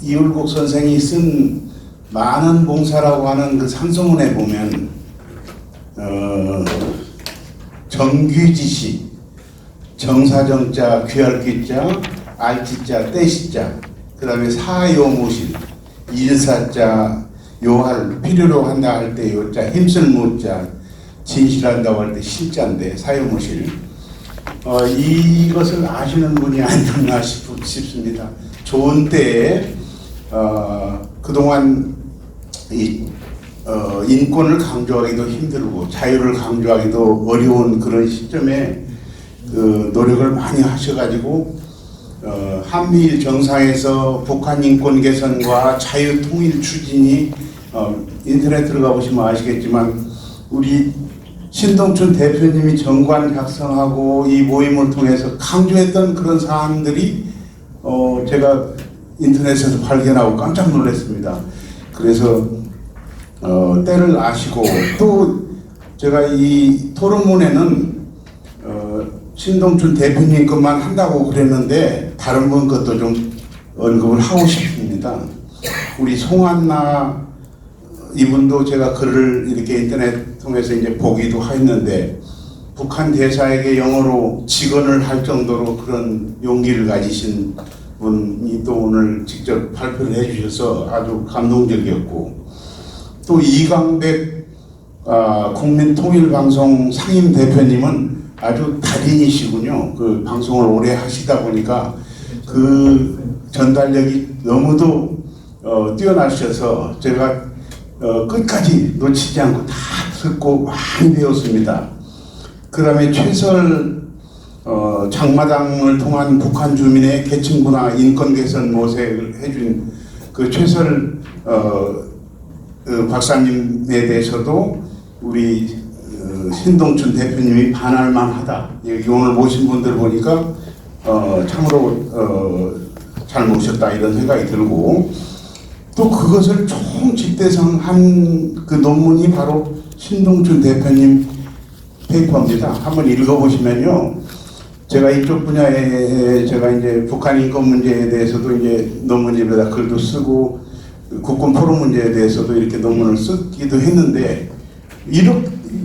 이울국 선생이 쓴 많은 봉사라고 하는 그 상소문에 보면 정규지시, 정사정자, 귀할귀자, 알지자, 떼시자, 그 다음에 사요무실, 일사자, 요할, 필요로 한다 할 때 요자, 힘쓸 무자, 진실한다고 할 때 실자인데 사요무실. 이것을 아시는 분이 아니었나 싶습니다. 좋은 때에 그동안 인권을 강조하기도 힘들고 자유를 강조하기도 어려운 그런 시점에 그 노력을 많이 하셔가지고 한미일 정상에서 북한 인권 개선과 자유 통일 추진이 인터넷 들어가 보시면 아시겠지만 우리 신동춘 대표님이 정관 작성하고 이 모임을 통해서 강조했던 그런 사항들이 제가 인터넷에서 발견하고 깜짝 놀랐습니다. 그래서 때를 아시고 또 제가 이 토론문에는 신동춘 대표님 것만 한다고 그랬는데 다른 분 것도 좀 언급을 하고 싶습니다. 우리 송한나 이분도 제가 글을 이렇게 인터넷 통해서 이제 보기도 했는데 북한 대사에게 영어로 직언을 할 정도로 그런 용기를 가지신 분이 또 오늘 직접 발표를 해주셔서 아주 감동적이었고 또 이강백 국민통일방송 상임 대표님은 아주 달인이시군요. 그 방송을 오래 하시다 보니까 그 전달력이 너무도 뛰어나셔서 제가 끝까지 놓치지 않고 다 듣고 많이 배웠습니다. 그 다음에 최설 장마당을 통한 북한 주민의 계층문화 인권 개선 모색을 해준 그 최설 박사님에 대해서도 우리 신동춘 대표님이 반할만하다. 여기 오늘 모신 분들 보니까 참으로 잘 모셨다 이런 생각이 들고, 또 그것을 총집대성한 그 논문이 바로 신동춘 대표님 페이퍼입니다. 한번 읽어보시면요, 제가 이쪽 분야에 제가 이제 북한 인권 문제에 대해서도 이제 논문집에다 글도 쓰고 국군 포럼 문제에 대해서도 이렇게 논문을 쓰기도 했는데,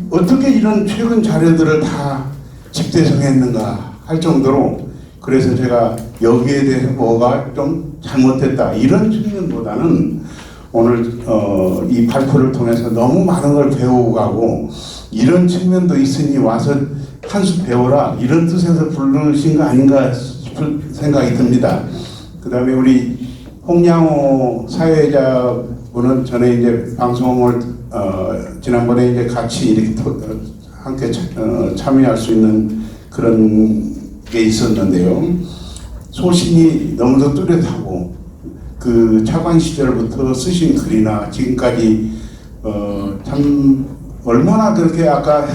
어떻게 이런 최근 자료들을 다 집대성했는가 할 정도로, 그래서 제가 여기에 대해서 뭐가 좀 잘못됐다 이런 측면보다는 오늘 이 발표를 통해서 너무 많은 걸 배우고 가고, 이런 측면도 있으니 와서 한 수 배워라 이런 뜻에서 부르신 거 아닌가 싶은 생각이 듭니다. 그 다음에 우리 홍양호 사회자분은 전에 이제 방송을 지난번에 이제 같이 이렇게 함께 참여할 수 있는 그런 게 있었는데요. 소신이 너무도 뚜렷하고 그 차관 시절부터 쓰신 글이나 지금까지 참 얼마나 그렇게 아까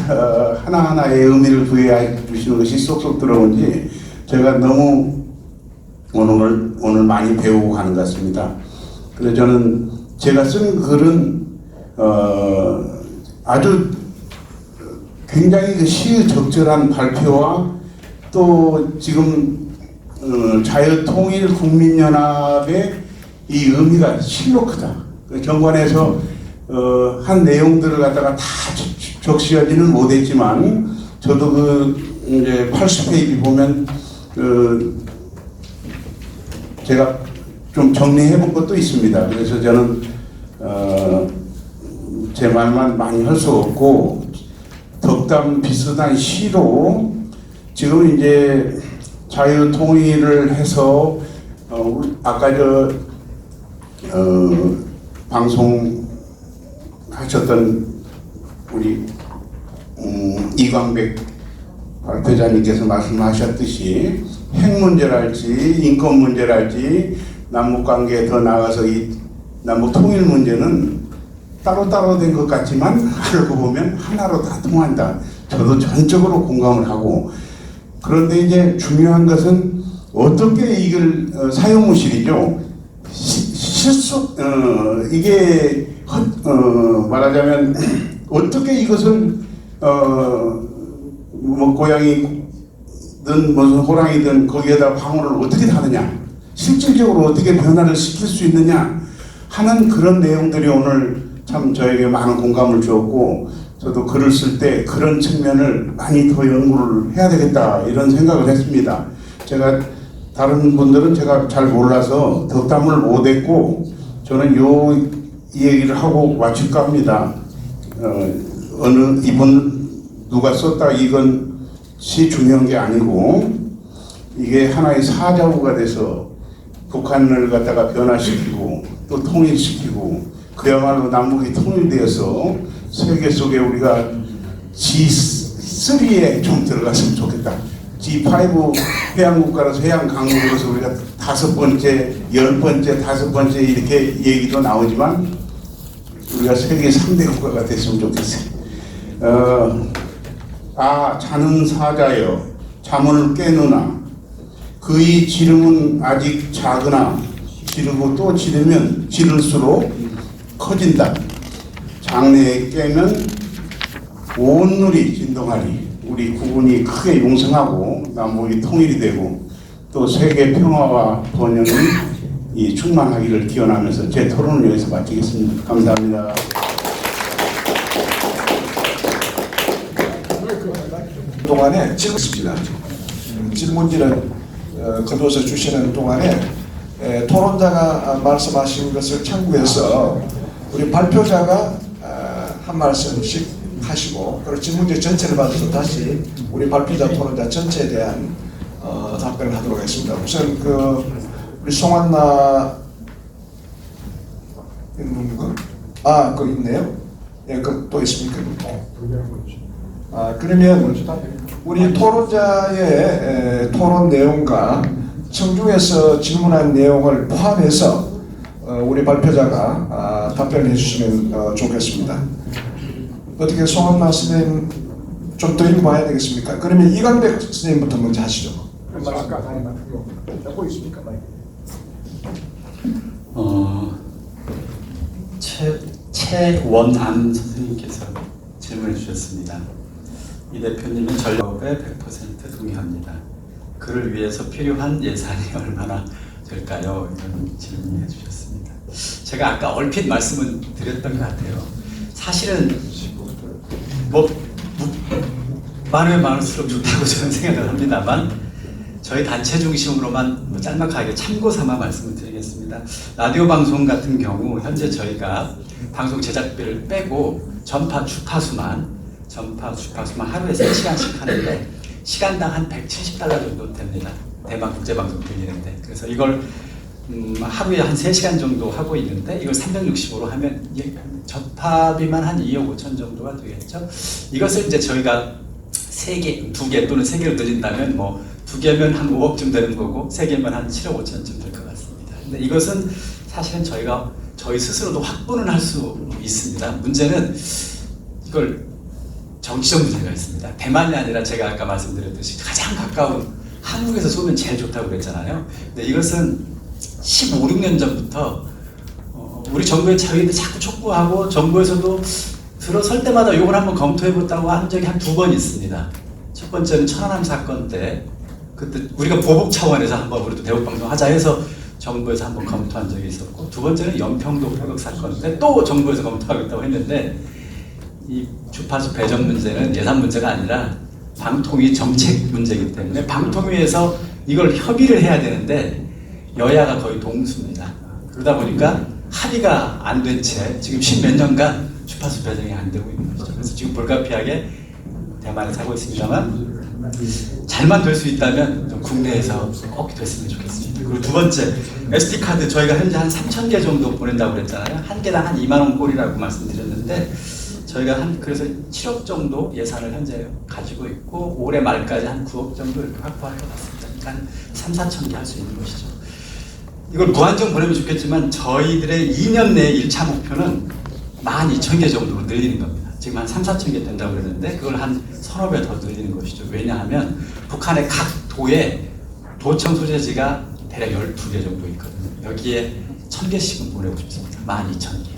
하나하나의 의미를 부여해 주시는 것이 쏙쏙 들어온지 제가 너무 오늘 많이 배우고 가는 것 같습니다. 그래서 저는 제가 쓴 글은 아주 굉장히 시의적절한 발표와 또 지금 자유통일국민연합의 이 의미가 실로 크다. 정관에서 한 내용들을 갖다가 다 적시하지는 못했지만, 저도 그 이제 80페이지 보면 제가 좀 정리해 본 것도 있습니다. 그래서 저는 제 말만 많이 할 수 없고, 덕담 비슷한 시로 지금 이제 자유통일을 해서 아까 방송 하셨던 우리 이광백 발표자님께서 말씀하셨듯이 핵 문제랄지 인권 문제랄지 남북관계에 더 나아가서 이 남북 통일 문제는 따로따로 된 것 같지만 알고 보면 하나로 다 통한다. 저도 전적으로 공감을 하고, 그런데 이제 중요한 것은 어떻게 이걸 사용무실이죠. 실수 이게 말하자면 어떻게 이것을 뭐 고양이든 무슨 호랑이든 거기에다 방울을 어떻게 다느냐, 실질적으로 어떻게 변화를 시킬 수 있느냐 하는 그런 내용들이 오늘 참 저에게 많은 공감을 주었고, 저도 글을 쓸 때 그런 측면을 많이 더 연구를 해야 되겠다 이런 생각을 했습니다. 제가 다른 분들은 제가 잘 몰라서 덕담을 못했고, 저는 이 얘기를 하고 마칠까 합니다. 어느 이분 누가 썼다 이것이 중요한 게 아니고, 이게 하나의 사자구가 돼서 북한을 갖다가 변화시키고 또 통일시키고, 그야말로 남북이 통일되어서 세계 속에 우리가 G3에 좀 들어갔으면 좋겠다. G5 해양국가로서 해양강국으로서 우리가 5번째, 10번째, 5번째 이렇게 얘기도 나오지만 우리가 세계 3대 국가가 됐으면 좋겠어요. 자는 사자여 잠을 깨누나 그의 지름은 아직 작으나 지르고 또 지르면 지를수록 커진다. 장래에 깨면 온 누리 진동하리. 우리 국군이 크게 용성하고 남북이 통일이 되고 또 세계 평화와 번영이 충만하기를 기원하면서 제 토론을 여기서 마치겠습니다. 감사합니다. 동안에 질문입니다. 질문지는 거둬서 주시는 동안에 토론자가 말씀하신 것을 참고해서 우리 발표자가 한 말씀씩 하시고, 그리고 질문지 전체를 받아서 다시 우리 발표자 토론자 전체에 대한 답변을 하도록 하겠습니다. 우선 우리 우리 송한나 누군가? 아, 그거 있네요. 예, 그 또 있습니까? 아, 그러면 우리 토론자의 토론 내용과 청중에서 질문한 내용을 포함해서 우리 발표자가 답변해 주시면 좋겠습니다. 어떻게 송한나 선생님 좀 더 읽어봐야 되겠습니까? 그러면 이강백 선생님부터 먼저 하시죠. 잡고 있습니까? 최원암 선생님께서 질문해 주셨습니다. 이 대표님은 전력에 100% 동의합니다. 그를 위해서 필요한 예산이 얼마나 될까요? 이런 질문을 해주셨습니다. 제가 아까 얼핏 말씀을 드렸던 것 같아요. 사실은 많으면 많을수록 좋다고 저는 생각을 합니다만 저희 단체 중심으로만 짤막하게 참고 삼아 말씀을 드리겠습니다. 라디오 방송 같은 경우 현재 저희가 방송 제작비를 빼고 전파 주파수만 하루에 3시간씩 하는데 시간당 한 170달러 정도 됩니다. 대만 국제방송 들리는데. 그래서 이걸 하루에 한 3시간 정도 하고 있는데 이걸 360으로 하면 전파비만 한 2억 5천 정도가 되겠죠. 이것을 이제 저희가 2개 또는 3개를 늘린다면 뭐 2개면 한 5억쯤 되는 거고 3개면 한 7억 5천쯤 될 것 같습니다. 근데 이것은 사실은 저희 스스로도 확보는 할 수 있습니다. 문제는 이걸 정치적 문제가 있습니다. 대만이 아니라 제가 아까 말씀드렸듯이 가장 가까운 한국에서 쏘면 제일 좋다고 그랬잖아요. 근데 이것은 15, 16년 전부터 우리 정부의 저희도 자꾸 촉구하고 정부에서도 들어설 때마다 이걸 한번 검토해보자고 한 적이 한 2번 있습니다. 첫 번째는 천안함 사건 때 그때 우리가 보복 차원에서 한번 우리도 대북방송 하자 해서 정부에서 한번 검토한 적이 있었고, 두 번째는 연평도 포격 사건 때 또 정부에서 검토하겠다고 했는데 이 주파수 배정 문제는 예산 문제가 아니라 방통위 정책 문제이기 때문에 방통위에서 이걸 협의를 해야 되는데 여야가 거의 동수입니다. 그러다 보니까 합의가 안 된 채 지금 10몇 년간 주파수 배정이 안 되고 있는 거죠. 그래서 지금 불가피하게 대만에 사고 있습니다만 잘만 될 수 있다면 좀 국내에서 꼭 됐으면 좋겠습니다. 그리고 두 번째, SD카드 저희가 현재 한 3,000개 정도 보낸다고 그랬잖아요. 한 개당 한 2만 원 꼴이라고 말씀드렸는데 저희가 그래서 7억 정도 예산을 현재 가지고 있고 올해 말까지 한 9억 정도 이렇게 확보할 것 같습니다. 그러니까 한 3, 4천 개 할 수 있는 것이죠. 이걸 무한정 보내면 좋겠지만 저희들의 2년 내 1차 목표는 12,000개 정도로 늘리는 겁니다. 지금 한 3, 4천 개 된다고 그랬는데 그걸 한 서너 배 더 늘리는 것이죠. 왜냐하면 북한의 각 도에 도청 소재지가 대략 12개 정도 있거든요. 여기에 1,000개씩은 보내고 싶습니다. 12,000개.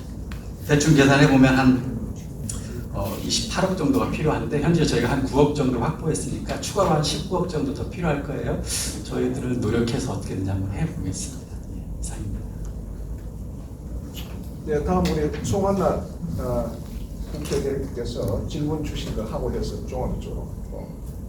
대충 계산해보면 한 28억 정도가 필요한데 현재 저희가 한 9억 정도 확보했으니까 추가로 한 19억 정도 더 필요할 거예요. 저희들은 노력해서 어떻게든지 한번 해보겠습니다. 이상입니다. 네, 다음 우리 송한나 국회의원께서 질문 주신 거 하고 해서 종합적으로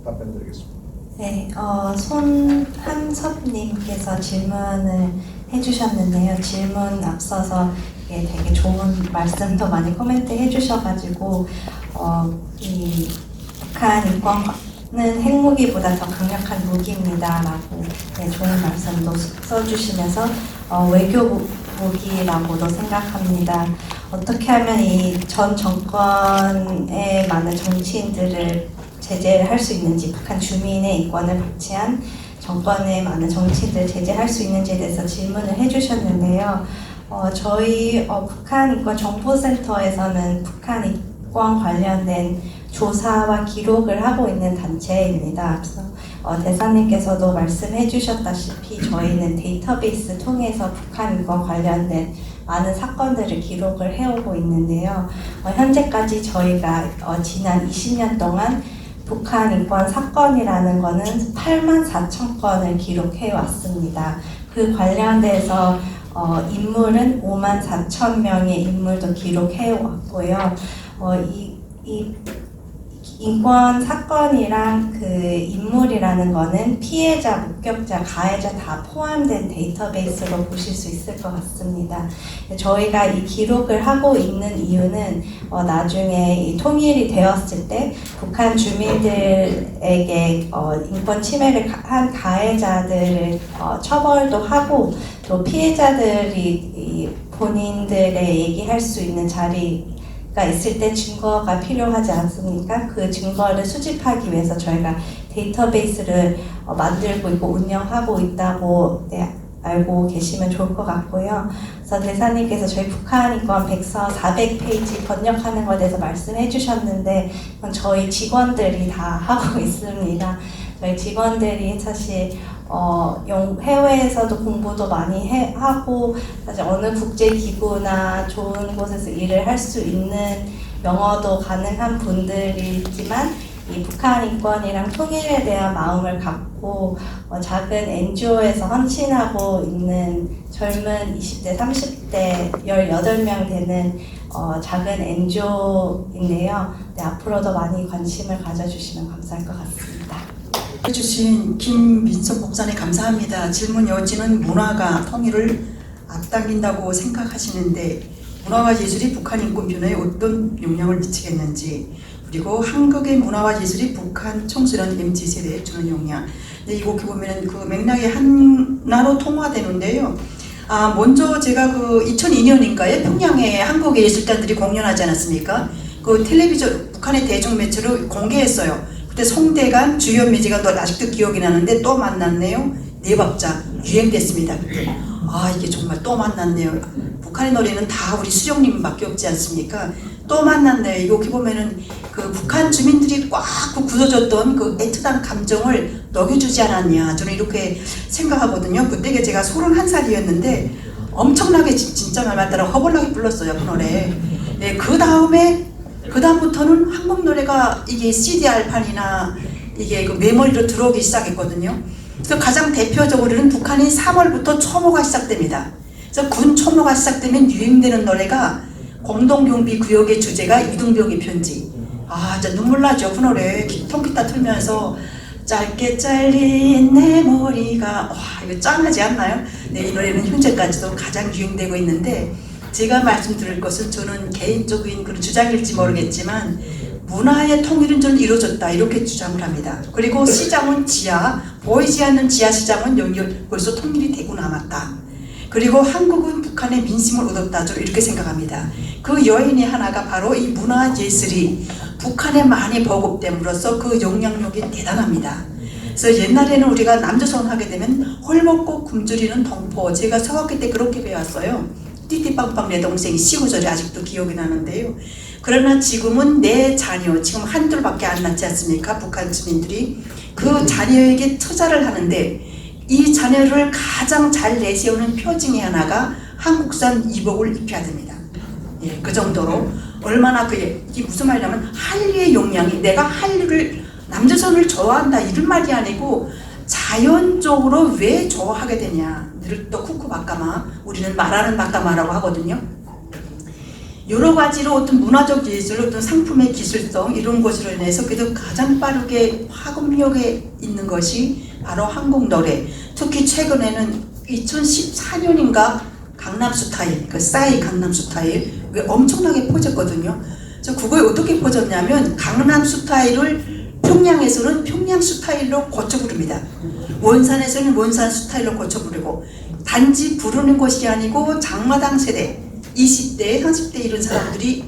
답변 드리겠습니다. 네, 손한섭님께서 질문을 해주셨는데요. 질문 앞서서 되게 좋은 말씀도 많이 코멘트 해주셔가지고 이 북한 인권은 핵무기보다 더 강력한 무기입니다라고 좋은 말씀도 써주시면서 외교 무기라고도 생각합니다. 어떻게 하면 이 전 정권의 많은 정치인들을 제재를 할 수 있는지, 북한 주민의 인권을 박치한 정권의 많은 정치인들을 제재할 수 있는지에 대해서 질문을 해주셨는데요. 저희 북한 인권 정보센터에서는 북한 인권 관련된 조사와 기록을 하고 있는 단체입니다. 그래서 대사님께서도 말씀해 주셨다시피 저희는 데이터베이스 통해서 북한 인권 관련된 많은 사건들을 기록을 해오고 있는데요. 현재까지 저희가 지난 20년 동안 북한 인권 사건이라는 거는 84,000건을 기록해 왔습니다. 그 관련돼서 인물은 54,000명의 인물도 기록해 왔고요. 인권 사건이랑 그 인물이라는 거는 피해자, 목격자, 가해자 다 포함된 데이터베이스로 보실 수 있을 것 같습니다. 저희가 이 기록을 하고 있는 이유는 나중에 이 통일이 되었을 때 북한 주민들에게 인권 침해를 한 가해자들을 처벌도 하고 또 피해자들이 이 본인들의 얘기할 수 있는 자리가 있을 때 증거가 필요하지 않습니까? 그 증거를 수집하기 위해서 저희가 데이터베이스를 만들고 있고 운영하고 있다고 알고 계시면 좋을 것 같고요. 그래서 대사님께서 저희 북한 인권 백서 400페이지 번역하는 것에 대해서 말씀해 주셨는데 그건 저희 직원들이 다 하고 있습니다. 저희 직원들이 사실 해외에서도 공부도 많이 하고 사실 어느 국제기구나 좋은 곳에서 일을 할 수 있는 영어도 가능한 분들이지만 이 북한 인권이랑 통일에 대한 마음을 갖고 작은 NGO에서 헌신하고 있는 젊은 20대, 30대 18명 되는 작은 NGO인데요. 네, 앞으로도 많이 관심을 가져주시면 감사할 것 같습니다. 해주신 김민석 목사님 감사합니다. 질문 여지는 문화가 통일을 앞당긴다고 생각하시는데 문화와 예술이 북한 인권 변화에 어떤 영향을 미치겠는지 그리고 한국의 문화와 예술이 북한 청소년 MZ세대에 주는 영향 이곡해 보면 그 맥락이 하나로 통화되는데요. 먼저 제가 그 2002년인가에 평양에 한국의 예술단들이 공연하지 않았습니까? 그 텔레비전 북한의 대중 매체로 공개했어요. 그때 송대관, 주현미지가 아직도 기억이 나는데 또 만났네요. 네 박자 유행됐습니다. 그때 이게 정말 또 만났네요. 북한의 노래는 다 우리 수령님밖에 없지 않습니까? 또 만났네요. 이거 어떻게 보면은 그 북한 주민들이 꽉 굳어졌던 그 애틋한 감정을 녹여주지 않았냐 저는 이렇게 생각하거든요. 그때 제가 31살이었는데 엄청나게 진짜 말 맞다라 허벌나게 불렀어요 그 노래. 네, 그 다음부터는 한국 노래가 이게 CDR판이나 이게 그 메모리로 들어오기 시작했거든요. 그래서 가장 대표적으로는 북한이 3월부터 초모가 시작됩니다. 그래서 군 초모가 시작되면 유행되는 노래가 공동경비구역의 주제가 이등병의 편지. 진짜 눈물 나죠 그 노래. 통기타 틀면서 짧게 잘린 내 머리가 이거 짱하지 않나요? 네, 이 노래는 현재까지도 가장 유행되고 있는데 제가 말씀드릴 것은 저는 개인적인 그런 주장일지 모르겠지만 문화의 통일은 전 이루어졌다 이렇게 주장을 합니다. 그리고 시장은 지하, 보이지 않는 지하 시장은 벌써 통일이 되고 남았다. 그리고 한국은 북한의 민심을 얻었다 저는 이렇게 생각합니다. 그 요인이 하나가 바로 이 문화 예술이 북한에 많이 보급됨으로써 그 영향력이 대단합니다. 그래서 옛날에는 우리가 남조선 하게 되면 홀먹고 굶주리는 동포 제가 서학기 때 그렇게 배웠어요. 띠띠빵빵 내 동생 시구절이 아직도 기억이 나는데요. 그러나 지금은 내 자녀 지금 한둘밖에 안 낳지 않습니까? 북한 주민들이 그 자녀에게 투자를 하는데 이 자녀를 가장 잘 내세우는 표징의 하나가 한국산 이복을 입혀야 됩니다. 예, 그 정도로 얼마나 이게 무슨 말이냐면 한류의 용량이 내가 한류를 남조선을 좋아한다 이런 말이 아니고 자연적으로 왜 좋아하게 되냐. 늘 또 쿠쿠 바까마 우리는 말하는 바까마라고 하거든요. 여러 가지로 어떤 문화적 예술, 어떤 상품의 기술성 이런 것으로 인해서 그래도 가장 빠르게 화금력에 있는 것이 바로 한국 노래. 특히 최근에는 2014년인가 강남스타일, 그 싸이 강남스타일 엄청나게 퍼졌거든요. 저 그거에 어떻게 퍼졌냐면 강남스타일을 평양에서는 평양 스타일로 고쳐 부릅니다. 원산에서는 원산 스타일로 고쳐 부르고 단지 부르는 것이 아니고 장마당 세대 20대, 30대 이런 사람들이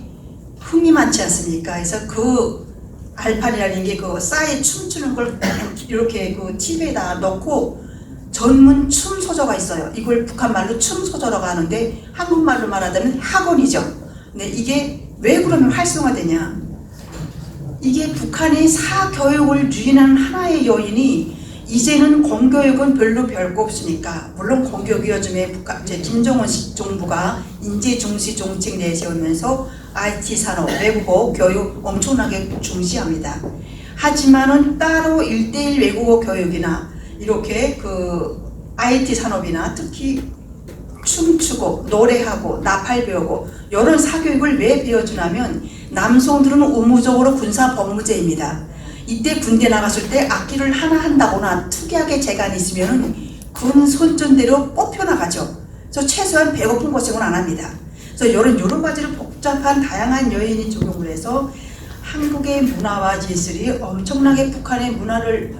흥이 많지 않습니까? 그래서 그 알판이라는 게 그 싸이 춤추는 걸 이렇게 그 TV에다 넣고 전문 춤 소저가 있어요. 이걸 북한 말로 춤 소저라고 하는데 한국말로 말하자면 학원이죠. 근데 이게 왜 그러면 활성화되냐? 이게 북한이 사교육을 유인하는 하나의 요인이 이제는 공교육은 별로 별거 없으니까 물론 공교육이 요즘에 북한 이제 김정은 정부가 인재 중시 정책 내세우면서 IT 산업, 외국어 교육 엄청나게 중시합니다. 하지만은 따로 1:1 외국어 교육이나 이렇게 그 IT 산업이나 특히 춤추고 노래하고 나팔 배우고 이런 사교육을 왜 배워주냐면 남성들은 의무적으로 군사 법무제입니다. 이때 군대 나갔을 때 악기를 하나 한다거나 특이하게 재간이 있으면 군 손전대로 뽑혀 나가죠. 그래서 최소한 배고픈 고생을 안 합니다. 그래서 이런 여러 가지로 복잡한 다양한 요인이 적용을 해서 한국의 문화와 예술이 엄청나게 북한의 문화를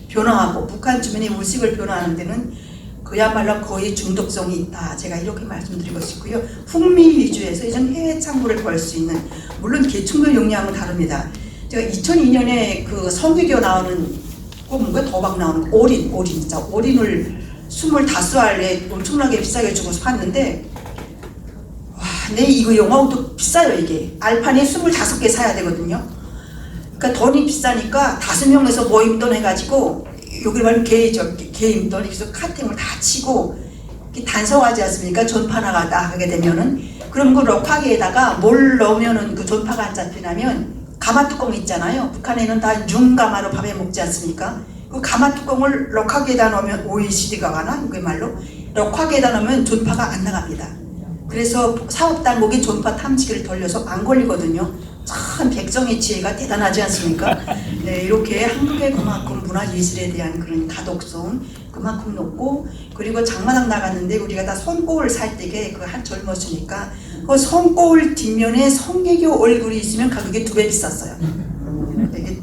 변화하고 북한 주민의 의식을 변화하는 데는 그야말로 거의 중독성이 있다. 제가 이렇게 말씀드리고 싶고요. 북미 위주에서 이런 해외 창구를 벌 수 있는, 물론 계층별 역량은 다릅니다. 제가 2002년에 그 성규교 나오는 뭔가 도박 나오는 올인 진짜 올인을 25알에 엄청나게 비싸게 주고 샀는데 와, 내 이거 영화도 비싸요. 이게 알판에 25개 사야 되거든요. 그러니까 돈이 비싸니까 5명에서 모임돈 해가지고 여기 말하면 개임돈 그래서 카팅을 다 치고 단서하지 않습니까? 전파나가 나가게 되면은 그럼 그 럭하기에다가 뭘 넣으면은 그 전파가 안 잡히냐면 가마 뚜껑 있잖아요. 북한에는 다 윤가마로 밥에 먹지 않습니까? 그 가마 뚜껑을 럭하기에다 넣으면 OECD가 가나? 이게 말로 럭하기에다 넣으면 전파가 안 나갑니다. 그래서 사업당국이 전파 탐지기를 돌려서 안 걸리거든요. 참 백성의 지혜가 대단하지 않습니까? 네, 이렇게 한국의 그만큼 문화예술에 대한 그런 가독성 그만큼 높고, 그리고 장마당 나갔는데 우리가 다 손꼽을 살 때게 그 한 젊었으니까 그 손꼽을 뒷면에 성계교 얼굴이 있으면 가격이 2배 비쌌어요. 이게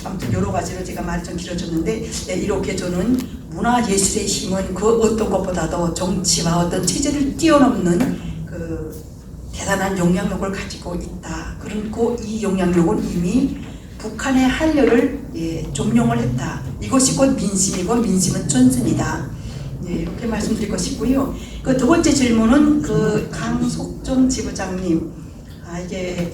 아무튼 여러 가지로 제가 말이 좀 길어졌는데, 네, 이렇게 저는 문화예술의 힘은 그 어떤 것보다도 정치와 어떤 체제를 뛰어넘는 그 대단한 영향력을 가지고 있다. 그리고 이 영향력은 이미 북한의 한려를 점령을 했다. 이것이 곧 민심이고 민심은 전선이다. 이렇게 말씀드리고 싶고요. 그 두 번째 질문은 그 강석종 지부장님, 이게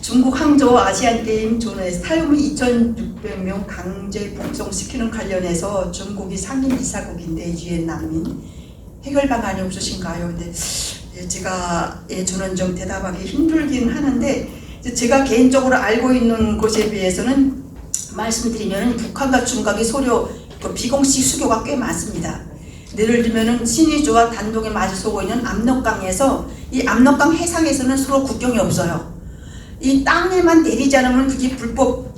중국 항저우 아시안게임 존에서 탈북민 2,600명 강제 북송시키는 관련해서 중국이 상임 이사국인데 유엔 난민 해결 방안이 없으신가요? 근데 제가 저는 좀 대답하기 힘들긴 하는데, 제가 개인적으로 알고 있는 곳에 비해서는 말씀드리면 북한과 중국이 서로 그 비공식 수교가 꽤 많습니다. 예를 들면 신의주와 단독에 마주서고 있는 압록강에서 이 압록강 해상에서는 서로 국경이 없어요. 이 땅에만 내리지 않으면 그게 불법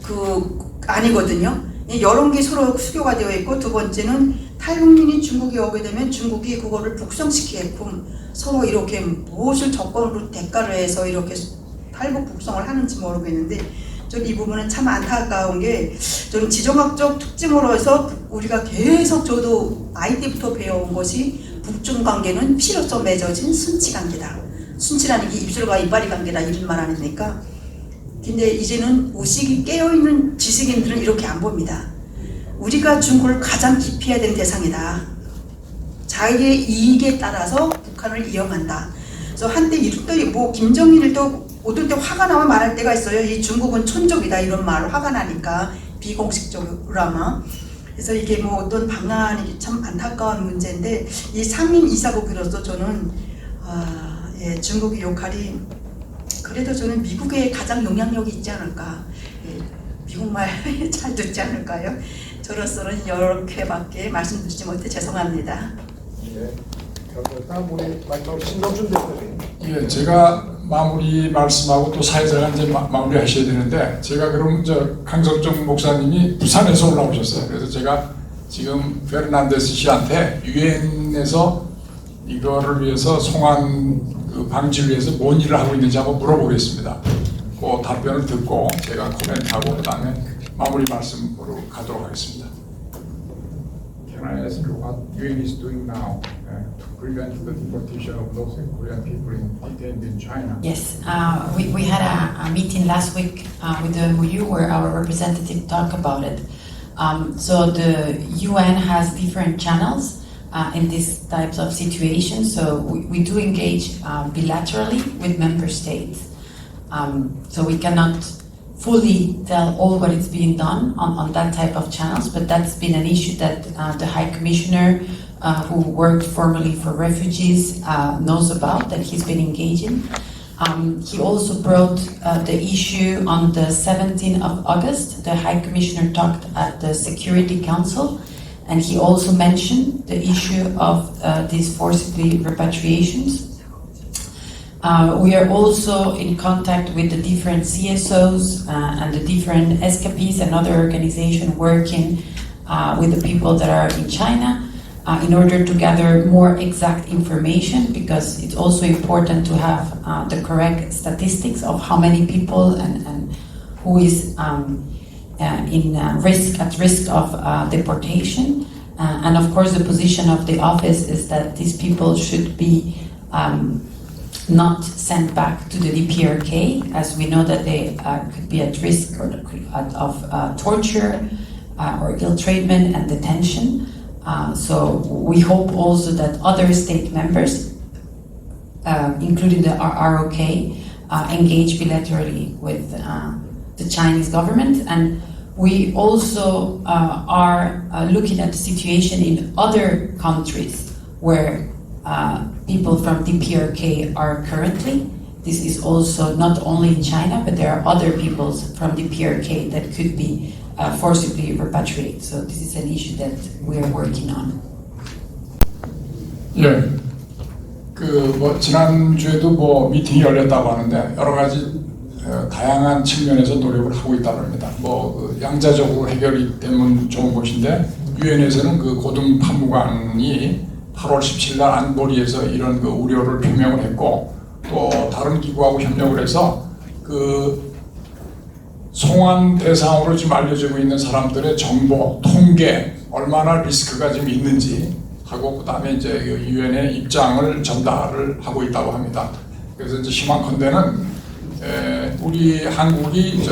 아니거든요. 여러 개 서로 수교가 되어 있고, 두 번째는 탈북민이 중국에 오게 되면 중국이 그거를 북송시키게끔 서로 이렇게 무엇을 조건으로 대가를 해서 이렇게 탈북 북송을 하는지 모르겠는데, 저는 이 부분은 참 안타까운 게, 저는 지정학적 특징으로 해서 우리가 계속 저도 아이 때부터 배워온 것이 북중 관계는 피로써 맺어진 순치 관계다. 순치라는 게 입술과 이빨이 관계다 이런 말 아닙니까? 근데 이제는 의식이 깨어있는 지식인들은 이렇게 안 봅니다. 우리가 중국을 가장 기피해야 되는 대상이다. 자기의 이익에 따라서 북한을 이용한다. 그래서 한때 이렇게 뭐 김정일도 어떨 때 화가 나면 말할 때가 있어요. 이 중국은 촌족이다 이런 말을 화가 나니까 비공식적으로 아마. 그래서 이게 뭐 어떤 방안이 참 안타까운 문제인데, 이 상임 이사국으로서 저는 중국의 역할이 그래도 저는 미국에 가장 영향력이 있지 않을까. 미국 말 잘 듣지 않을까요? 저로서는 이렇게밖에 말씀드리지 못해 죄송합니다. 네. 다음 우리 마지막으로 신동준 대표님. 예, 제가 마무리 말씀하고 또 사회자가 이제 마무리 하셔야 되는데, 제가 그럼 강석종 목사님이 부산에서 올라오셨어요. 그래서 제가 지금 페르난데스 씨한테 유엔에서 이거를 위해서 송환 방지를 위해서 뭔 일을 하고 있는지 한번 물어보겠습니다. 그 답변을 듣고 제가 코멘트하고 그 다음에 마무리 말씀으로 가도록 하겠습니다. Can I ask you what UN is doing now to prevent the deportation of those Korean people detained in China? Yes, we had a meeting last week with the MOU where our representative talked about it. So the UN has different channels in these types of situations. So we do engage bilaterally with member states. So we cannot fully tell all what is being done on that type of channels, but that's been an issue that the High Commissioner who worked formerly for refugees knows about, that he's been engaging. He also brought the issue on the 17th of August. The High Commissioner talked at the Security Council, And he also mentioned the issue of these forcibly repatriations. We are also in contact with the different CSOs and the different SKPs and other organizations working with the people that are in China in order to gather more exact information, because it's also important to have the correct statistics of how many people and who is at risk of deportation. And of course, the position of the office is that these people should be not sent back to the DPRK, as we know that they could be at risk of torture or ill treatment and detention. So we hope also that other state members, including the ROK, engage bilaterally with the Chinese government. And we also are looking at the situation in other countries where people from DPRK are currently. This is also not only in China, but there are other peoples from DPRK that could be forcibly repatriated. So this is an issue that we are working on. 예, 지난주에도 미팅이 열렸다고 하는데 여러 가지 다양한 측면에서 노력을 하고 있다고 합니다. 양자적으로 해결이 되면 좋은 것인데, 유엔에서는 고등 판무관이 8월 17일 날 안보리에서 이런 우려를 표명을 했고, 또 다른 기구하고 협력을 해서 송환 대상으로 지금 알려지고 있는 사람들의 정보, 통계, 얼마나 리스크가 지금 있는지 하고, 그다음에 이제 유엔의 입장을 전달을 하고 있다고 합니다. 그래서 이제 희망컨대는 우리 한국이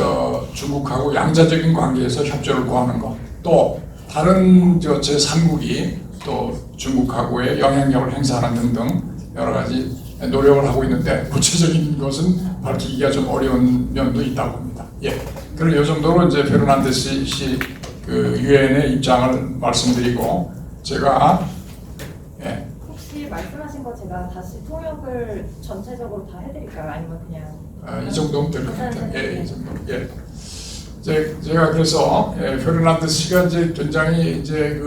중국하고 양자적인 관계에서 협조를 구하는 것, 또 다른 제3국이 또 중국하고의 영향력을 행사하는 등등 여러 가지 노력을 하고 있는데, 구체적인 것은 밝히기가 좀 어려운 면도 있다고 합니다. 예, 그리고 이 정도로 이제 페르난데스 씨 유엔의 입장을 말씀드리고, 제가 혹시 말씀하신 거 제가 다시 통역을 전체적으로 다 해드릴까요? 아니면 그냥 이 정도면 될 것 같아요. 예, 이 정도. 예. 제가 그래서 페르난데스 씨가 이제 굉장히 이제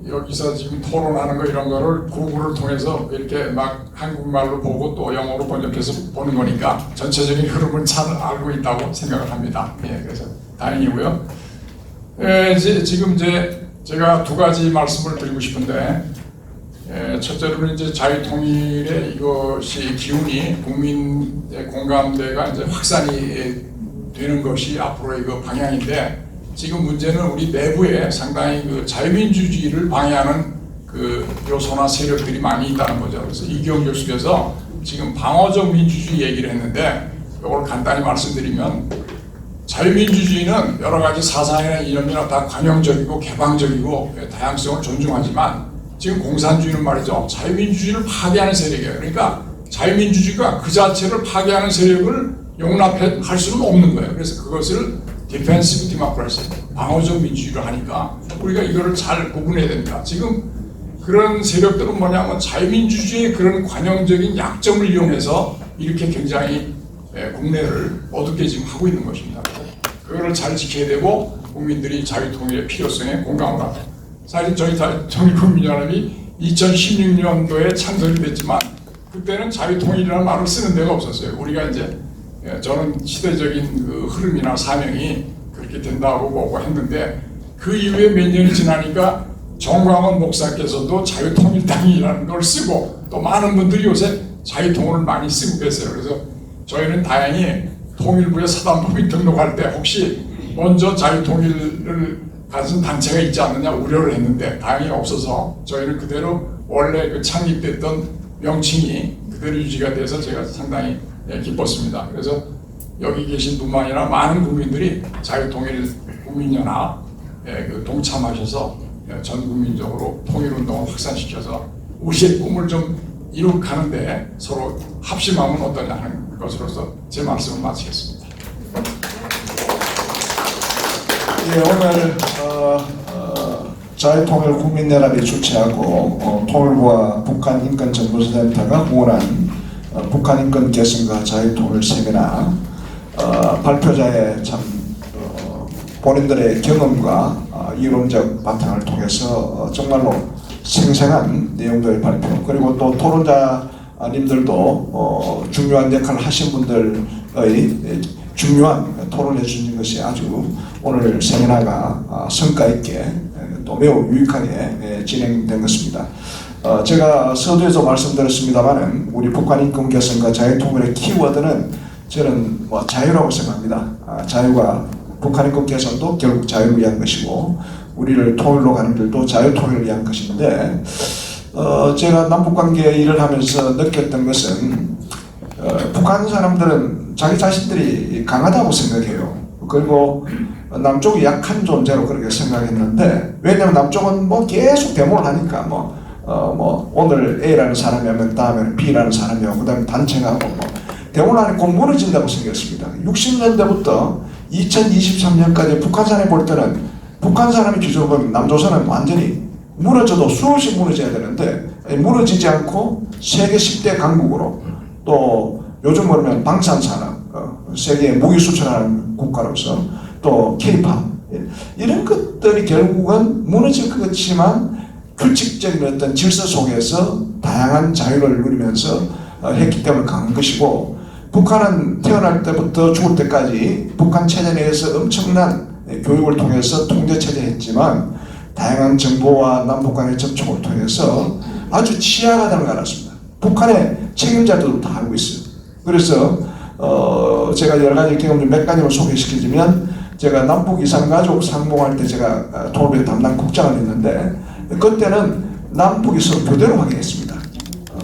여기서 지금 토론하는 거 이런 거를 구글을 통해서 이렇게 막 한국말로 보고 또 영어로 번역해서 보는 거니까 전체적인 흐름은 잘 알고 있다고 생각을 합니다. 예, 그래서 다행이고요. 지금 이제 제가 두 가지 말씀을 드리고 싶은데, 첫째로는 이제 자유통일의 이것이 기운이 국민의 공감대가 이제 확산이 되는 것이 앞으로의 방향인데, 지금 문제는 우리 내부에 상당히 자유민주주의를 방해하는 요소나 세력들이 많이 있다는 거죠. 그래서 이기영 교수께서 지금 방어적 민주주의 얘기를 했는데, 이걸 간단히 말씀드리면, 자유민주주의는 여러 가지 사상이나 이념이나 다 관용적이고 개방적이고 다양성을 존중하지만, 지금 공산주의는 말이죠, 자유민주주의를 파괴하는 세력이에요. 그러니까 자유민주주의가 그 자체를 파괴하는 세력을 용납할 수는 없는 거예요. 그래서 그것을 디펜시브 디모크라시, 방어적 민주주의를 하니까 우리가 이거를 잘 구분해야 됩니다. 지금 그런 세력들은 뭐냐면 자유민주주의의 그런 관용적인 약점을 이용해서 이렇게 굉장히 국내를 어둡게 지금 하고 있는 것입니다. 그거를 잘 지켜야 되고, 국민들이 자유통일의 필요성에 공감을 하고, 사실 저희 통일국민연합이 2016년도에 창설이 됐지만 그때는 자유통일이라는 말을 쓰는 데가 없었어요. 우리가 이제 저는 시대적인 흐름이나 사명이 그렇게 된다고 보고 했는데, 그 이후에 몇 년이 지나니까 정광훈 목사께서도 자유통일당이라는 걸 쓰고, 또 많은 분들이 요새 자유통일을 많이 쓰고 계세요. 그래서 저희는 다행히 통일부에 사단법인 등록할 때 혹시 먼저 자유통일을 가진 단체가 있지 않느냐 우려를 했는데, 다행히 없어서 저희는 그대로 원래 창립됐던 명칭이 그대로 유지가 돼서 제가 상당히 기뻤습니다. 그래서 여기 계신 분만 아니라 많은 국민들이 자유통일 국민연합에 동참하셔서 전 국민적으로 통일운동을 확산시켜서 우리의 꿈을 좀 이룩하는데 서로 합심하면 어떠냐 하는 것으로서 제 말씀을 마치겠습니다. 예, 오늘 자유통일국민연합이 주최하고 통일부와 북한인권정보센터가 후원한 북한인권 개선과 자유통일 세미나 발표자의 참 본인들의 경험과 이론적 바탕을 통해서 정말로 생생한 내용들의 발표, 그리고 또 토론자님들도 중요한 역할을 하신 분들의 중요한 토론을 해주신 것이 아주 오늘 세미나가 성과 있게 또 매우 유익하게 진행된 것입니다. 제가 서두에서 말씀드렸습니다마는 우리 북한 인권 개선과 자유통일의 키워드는 저는 자유라고 생각합니다. 자유가 북한 인권 개선도 결국 자유를 위한 것이고 우리를 통일로 가는 길도 자유통일을 위한 것인데 제가 남북관계 일을 하면서 느꼈던 것은 북한 사람들은 자기 자신들이 강하다고 생각해요. 그리고 남쪽이 약한 존재로 그렇게 생각했는데, 왜냐하면 남쪽은 계속 데모를 하니까 오늘 A라는 사람이 하면 다음에는 B라는 사람이 하고 그다음에 단체가 하고 데모를 하니까 무너진다고 생겼습니다. 60년대부터 2023년까지 북한산에 볼 때는 북한 사람이 기준으로 보면 남조선은 완전히 무너져도 수없이 무너져야 되는데 무너지지 않고 세계 10대 강국으로, 또 요즘 그러면 방산산업, 세계에 무기 수출하는 국가로서, 또 K-팝 이런 것들이 결국은 무너질 것 같지만 규칙적인 어떤 질서 속에서 다양한 자유를 누리면서 했기 때문에 강한 것이고, 북한은 태어날 때부터 죽을 때까지 북한 체제 내에서 엄청난 교육을 통해서 통제체제 했지만 다양한 정보와 남북 간의 접촉을 통해서 아주 취약하다는 걸 알았습니다. 북한의 책임자들도 다 알고 있어요. 그래서 제가 여러 가지 경험 중 몇 가지를 소개시키자면, 제가 남북 이산가족 상봉할 때 제가 통일부 담당 국장을 했는데 그때는 남북이 서로 교대로 확인했습니다.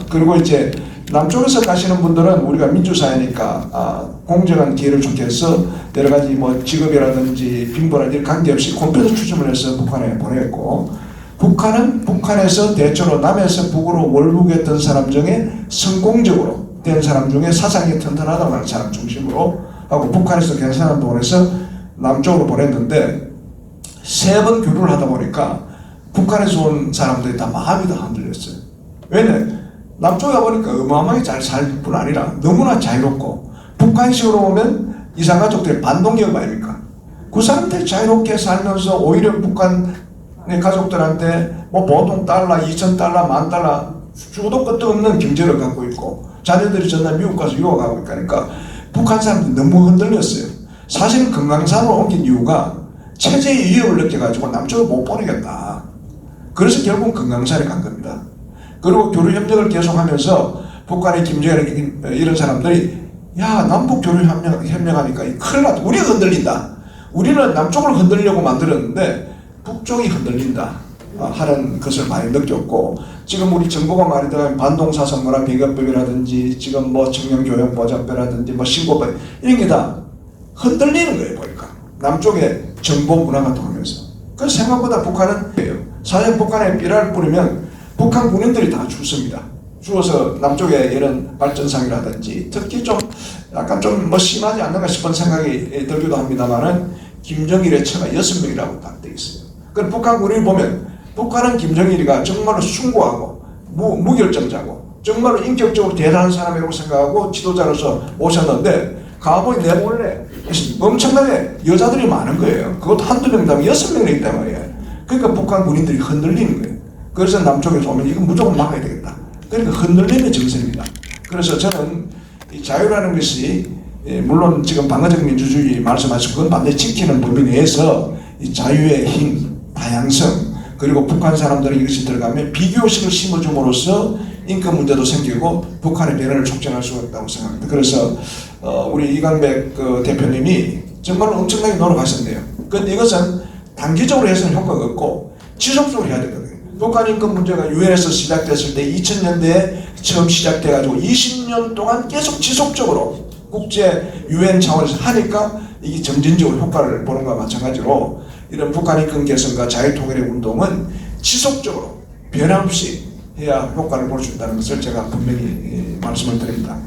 그리고 이제 남쪽에서 가시는 분들은 우리가 민주사회니까 공정한 기회를 주기 위해서 여러 가지 직업이라든지 빈부라든지 관계없이 컴퓨터 추첨을 해서 북한에 보냈고, 북한은 북한에서 대체로 남에서 북으로 월북했던 사람 중에 성공적으로 된 사람 중에 사상이 튼튼하다고 하는 사람 중심으로 하고, 북한에서 괜찮은 돈에서 남쪽으로 보냈는데 3번 교류를 하다 보니까 북한에서 온 사람들이 다 마음이 다 흔들렸어요. 왜냐? 남쪽에 가보니까 어마어마하게 잘 살 뿐 아니라 너무나 자유롭고, 북한식으로 보면 이산가족들의 반동기업 아닙니까? 그 사람들이 자유롭게 살면서 오히려 북한의 가족들한테 보통 달러, 2,000달러, 10,000달러 주도 끝도 없는 경제를 갖고 있고, 자녀들이 전날 미국 가서 유학하고 있으니까 북한 사람들이 너무 흔들렸어요. 사실 금강산으로 옮긴 이유가 체제의 위협을 느껴가지고 남쪽을 못 보내겠다. 그래서 결국 금강산에 간 겁니다. 그리고 교류 협력을 계속하면서 북한의 김정일 이런 사람들이 야, 남북 교류 협력하니까 큰일 났다. 우리가 흔들린다. 우리는 남쪽을 흔들려고 만들었는데 북쪽이 흔들린다 하는 것을 많이 느꼈고, 지금 우리 정부가 말이 들어가면 반동사선 문화 비교법이라든지 지금 청년교육보장법이라든지 신고법 이런 게 다 흔들리는 거예요. 보니까 남쪽의 정보 문화가 돌면서. 그 생각보다 북한은 사실 북한에 삐라를 뿌리면 북한 군인들이 다 죽습니다. 죽어서 남쪽의 이런 발전상이라든지 특히 좀 약간 좀 심하지 않는가 싶은 생각이 들기도 합니다만은 김정일의 처가 6명이라고 딱 돼 있어요. 그 북한 군인을 보면 북한은 김정일이가 정말로 숭고하고 무결점자고 정말로 인격적으로 대단한 사람이라고 생각하고 지도자로서 오셨는데 가보니 내몰래 엄청나게 여자들이 많은 거예요. 그것도 한두 명도 아니고 6명이나 있단 말이에요. 그러니까 북한 군인들이 흔들리는 거예요. 그래서 남쪽에서 오면 이건 무조건 막아야 되겠다. 그러니까 흔들림의 정신입니다. 그래서 저는 이 자유라는 것이 물론 지금 방어적 민주주의 말씀하신 건 반드시 지키는 범위 내에서 이 자유의 힘, 다양성, 그리고 북한 사람들이 이것이 들어가면 비교의식을 심어줌으로써 인권 문제도 생기고 북한의 변화를 촉진할 수가 있다고 생각합니다. 그래서 우리 이강백 대표님이 정말 엄청나게 노력하셨네요. 그런데 이것은 단기적으로 해서는 효과가 없고 지속적으로 해야 되거든요. 북한 인권 문제가 유엔에서 시작됐을 때 2000년대에 처음 시작돼가지고 20년 동안 계속 지속적으로 국제 유엔 차원에서 하니까 이게 점진적으로 효과를 보는 것과 마찬가지로 이런 북한 인권 개선과 자유통일의 운동은 지속적으로 변함없이 해야 효과를 볼 수 있다는 것을 제가 분명히 말씀을 드립니다.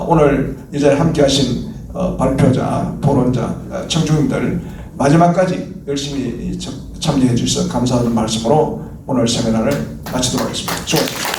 오늘 이 자리에 함께 하신 발표자, 토론자, 청중님들 마지막까지 열심히 참여해 주셔서 감사하는 말씀으로 오늘 세미나를 마치도록 하겠습니다. 수고하셨습니다.